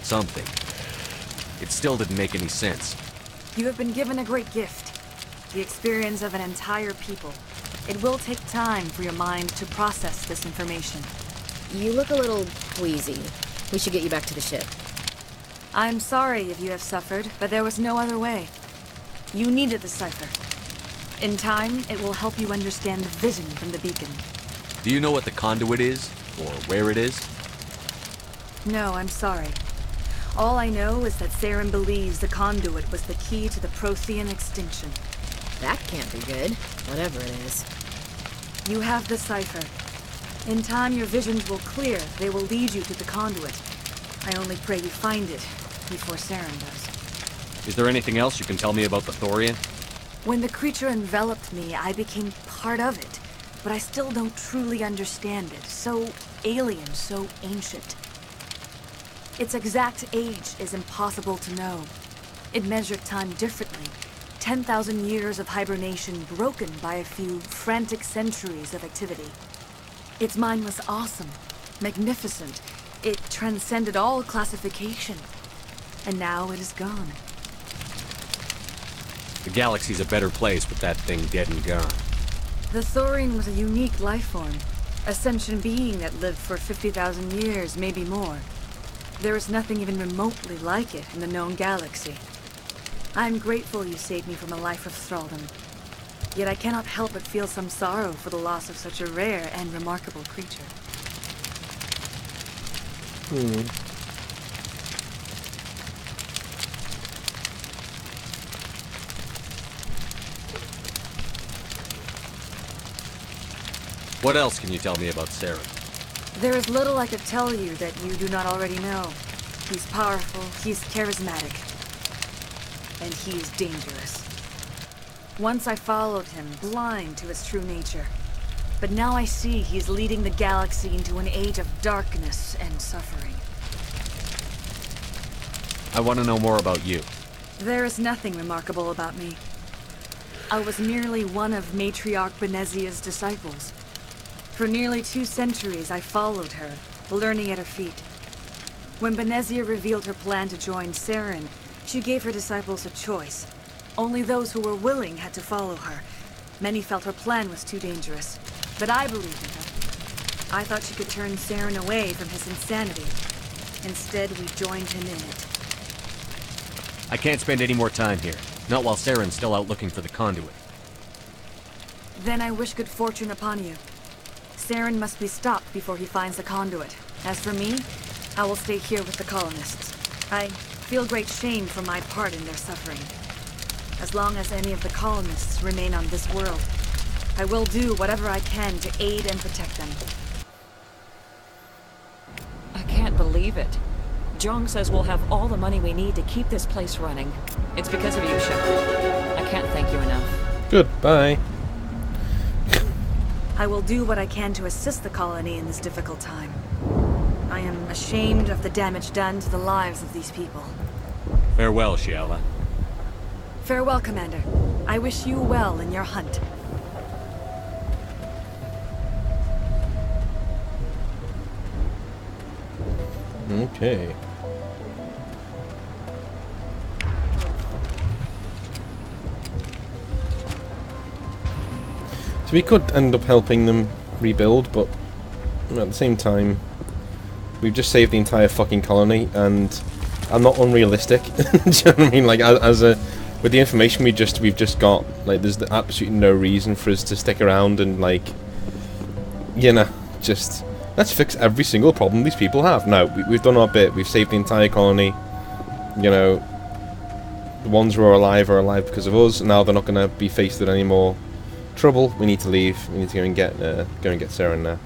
something. It still didn't make any sense. You have been given a great gift. The experience of an entire people. It will take time for your mind to process this information. You look a little queasy. We should get you back to the ship. I'm sorry if you have suffered, but there was no other way. You needed the cipher. In time, it will help you understand the vision from the beacon. Do you know what the conduit is? Or where it is? No, I'm sorry. All I know is that Saren believes the conduit was the key to the Prothean extinction. That can't be good, whatever it is. You have the cipher. In time, your visions will clear. They will lead you to the conduit. I only pray you find it before Saren does. Is there anything else you can tell me about the Thorian? When the creature enveloped me, I became part of it. But I still don't truly understand it. So alien, so ancient. Its exact age is impossible to know. It measured time differently. 10,000 years of hibernation broken by a few frantic centuries of activity. Its mind was awesome, magnificent. It transcended all classification. And now it is gone. The galaxy's a better place with that thing dead and gone. The Thorian was a unique life form. A sentient being that lived for 50,000 years, maybe more. There is nothing even remotely like it in the known galaxy. I'm grateful you saved me from a life of thraldom. Yet I cannot help but feel some sorrow for the loss of such a rare and remarkable creature. What else can you tell me about Saren? There is little I could tell you that you do not already know. He's powerful, he's charismatic, and he is dangerous. Once I followed him, blind to his true nature. But now I see he's leading the galaxy into an age of darkness and suffering. I want to know more about you. There is nothing remarkable about me. I was merely one of Matriarch Benezia's disciples. For nearly 2 centuries, I followed her, learning at her feet. When Benezia revealed her plan to join Saren, she gave her disciples a choice. Only those who were willing had to follow her. Many felt her plan was too dangerous, but I believed in her. I thought she could turn Saren away from his insanity. Instead, we joined him in it. I can't spend any more time here. Not while Saren's still out looking for the conduit. Then I wish good fortune upon you. Saren must be stopped before he finds the conduit. As for me, I will stay here with the colonists. I feel great shame for my part in their suffering. As long as any of the colonists remain on this world, I will do whatever I can to aid and protect them. I can't believe it. Jong says we'll have all the money we need to keep this place running. It's because of you, Shepard. I can't thank you enough. Goodbye. I will do what I can to assist the colony in this difficult time. I am ashamed of the damage done to the lives of these people. Farewell, Shiala. Farewell, Commander. I wish you well in your hunt. Okay. So we could end up helping them rebuild, but at the same time, we've just saved the entire fucking colony, and I'm not unrealistic. Do you know what I mean? Like, with the information we've just got, like, there's absolutely no reason for us to stick around and, like, you know, just let's fix every single problem these people have. No, we've done our bit. We've saved the entire colony. You know, the ones who are alive because of us. Now they're not going to be faced with any more trouble. We need to leave. We need to go and get Saren now.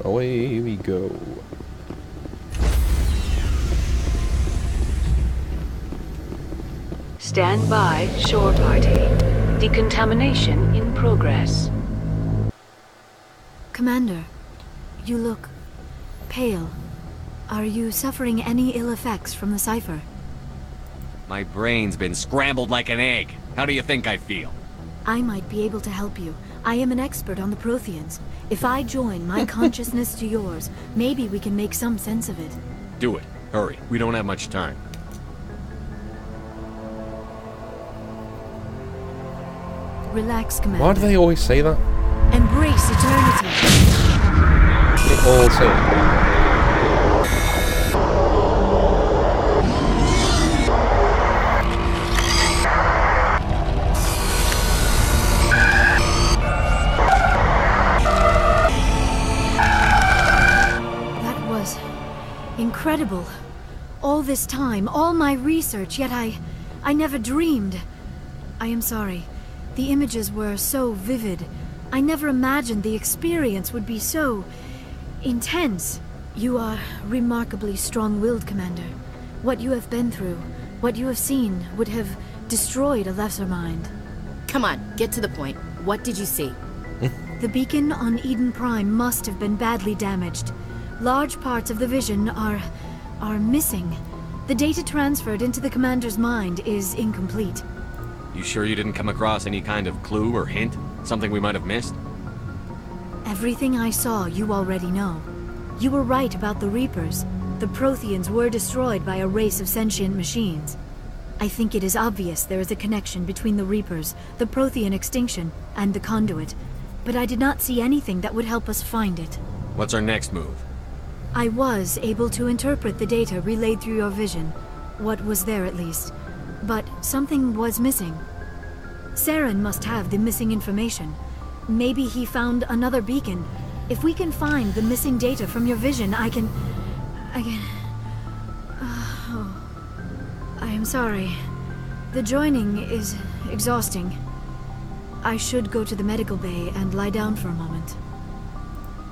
Away we go. Stand by, shore party. Decontamination in progress. Commander, you look pale. Are you suffering any ill effects from the cipher? My brain's been scrambled like an egg. How do you think I feel? I might be able to help you. I am an expert on the Protheans. If I join my consciousness to yours, maybe we can make some sense of it. Do it. Hurry. We don't have much time. Relax, Commander. Why do they always say that? Embrace eternity. They all say it. Incredible. All this time, all my research, yet I never dreamed. I am sorry. The images were so vivid. I never imagined the experience would be so intense. You are remarkably strong-willed, Commander. What you have been through, what you have seen, would have destroyed a lesser mind. Come on, get to the point. What did you see? The beacon on Eden Prime must have been badly damaged. Large parts of the vision are missing. The data transferred into the commander's mind is incomplete. You sure you didn't come across any kind of clue or hint? Something we might have missed? Everything I saw, you already know. You were right about the Reapers. The Protheans were destroyed by a race of sentient machines. I think it is obvious there is a connection between the Reapers, the Prothean extinction, and the Conduit. But I did not see anything that would help us find it. What's our next move? I was able to interpret the data relayed through your vision. What was there, at least. But something was missing. Saren must have the missing information. Maybe he found another beacon. If we can find the missing data from your vision, I can... Oh. I am sorry. The joining is exhausting. I should go to the medical bay and lie down for a moment.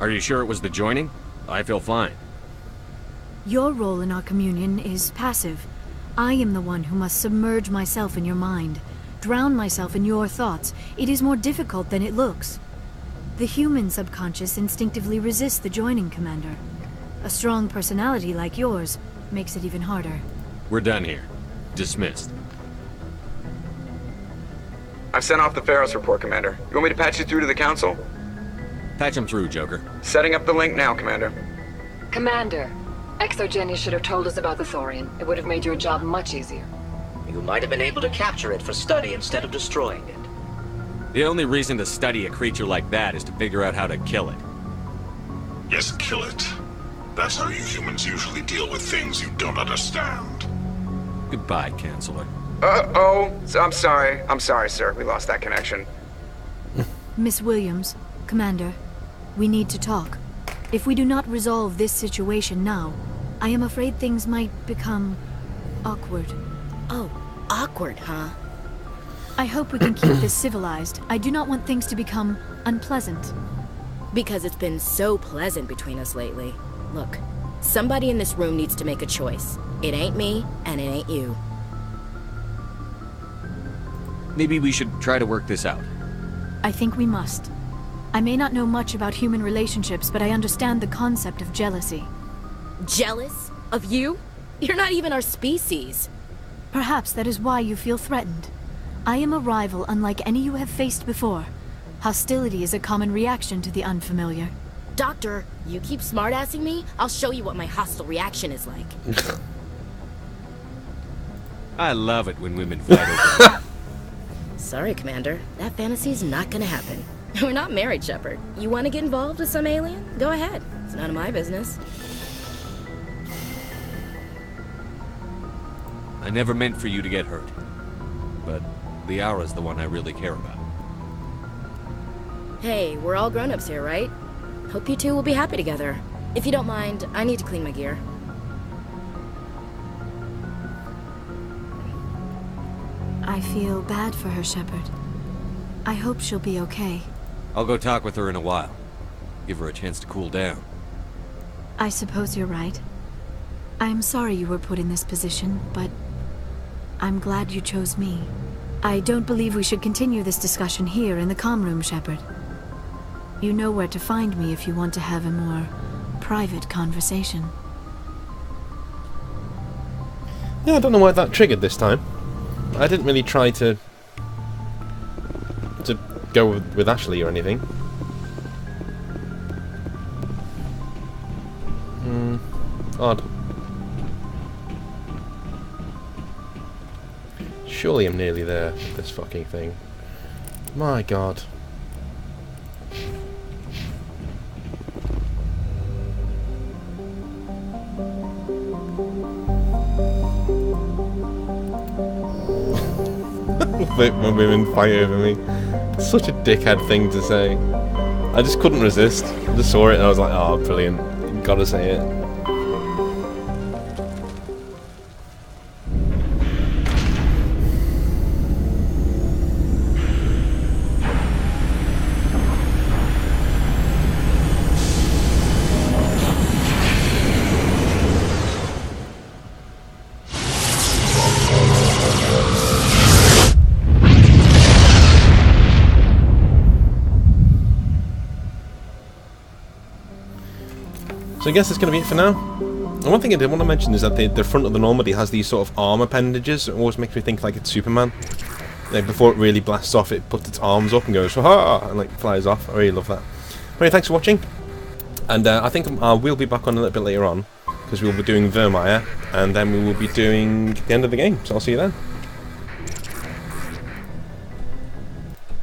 Are you sure it was the joining? I feel fine. Your role in our communion is passive. I am the one who must submerge myself in your mind, drown myself in your thoughts. It is more difficult than it looks. The human subconscious instinctively resists the joining, Commander. A strong personality like yours makes it even harder. We're done here. Dismissed. I've sent off the Pharos report, Commander. You want me to patch you through to the Council? Patch him through, Joker. Setting up the link now, Commander. Commander, ExoGeni should have told us about the Thorian. It would have made your job much easier. You might have been able to capture it for study instead of destroying it. The only reason to study a creature like that is to figure out how to kill it. Yes, kill it. That's how you humans usually deal with things you don't understand. Goodbye, Chancellor. I'm sorry, sir. We lost that connection. Miss Williams, Commander, we need to talk. If we do not resolve this situation now, I am afraid things might become awkward. Oh, awkward, huh? I hope we can keep this civilized. I do not want things to become unpleasant. Because it's been so pleasant between us lately. Look, somebody in this room needs to make a choice. It ain't me, and it ain't you. Maybe we should try to work this out. I think we must. I may not know much about human relationships, but I understand the concept of jealousy. Jealous? Of you? You're not even our species. Perhaps that is why you feel threatened. I am a rival unlike any you have faced before. Hostility is a common reaction to the unfamiliar. Doctor, you keep smartassing me, I'll show you what my hostile reaction is like. I love it when women fight over. Sorry, Commander. That fantasy's not gonna happen. We're not married, Shepard. You want to get involved with some alien? Go ahead. It's none of my business. I never meant for you to get hurt. But Liara's the one I really care about. Hey, we're all grown-ups here, right? Hope you two will be happy together. If you don't mind, I need to clean my gear. I feel bad for her, Shepard. I hope she'll be okay. I'll go talk with her in a while. Give her a chance to cool down. I suppose you're right. I'm sorry you were put in this position, but I'm glad you chose me. I don't believe we should continue this discussion here in the comm room, Shepard. You know where to find me if you want to have a more private conversation. Yeah, I don't know why that triggered this time. I didn't really try to go with Ashley or anything. Odd. Surely I'm nearly there with this fucking thing. My god. Let my women fight over me. Such a dickhead thing to say. I just couldn't resist. I just saw it and I was like, oh, brilliant. You've got to say it. So I guess that's going to be it for now. And one thing I did want to mention is that the front of the Normandy has these sort of arm appendages. It always makes me think like it's Superman. Like before it really blasts off, it puts its arms up and goes, ha, and like flies off. I really love that. Anyway, thanks for watching. And I think we'll be back on a little bit later on, because we'll be doing Vermeer, and then we will be doing the end of the game. So I'll see you then.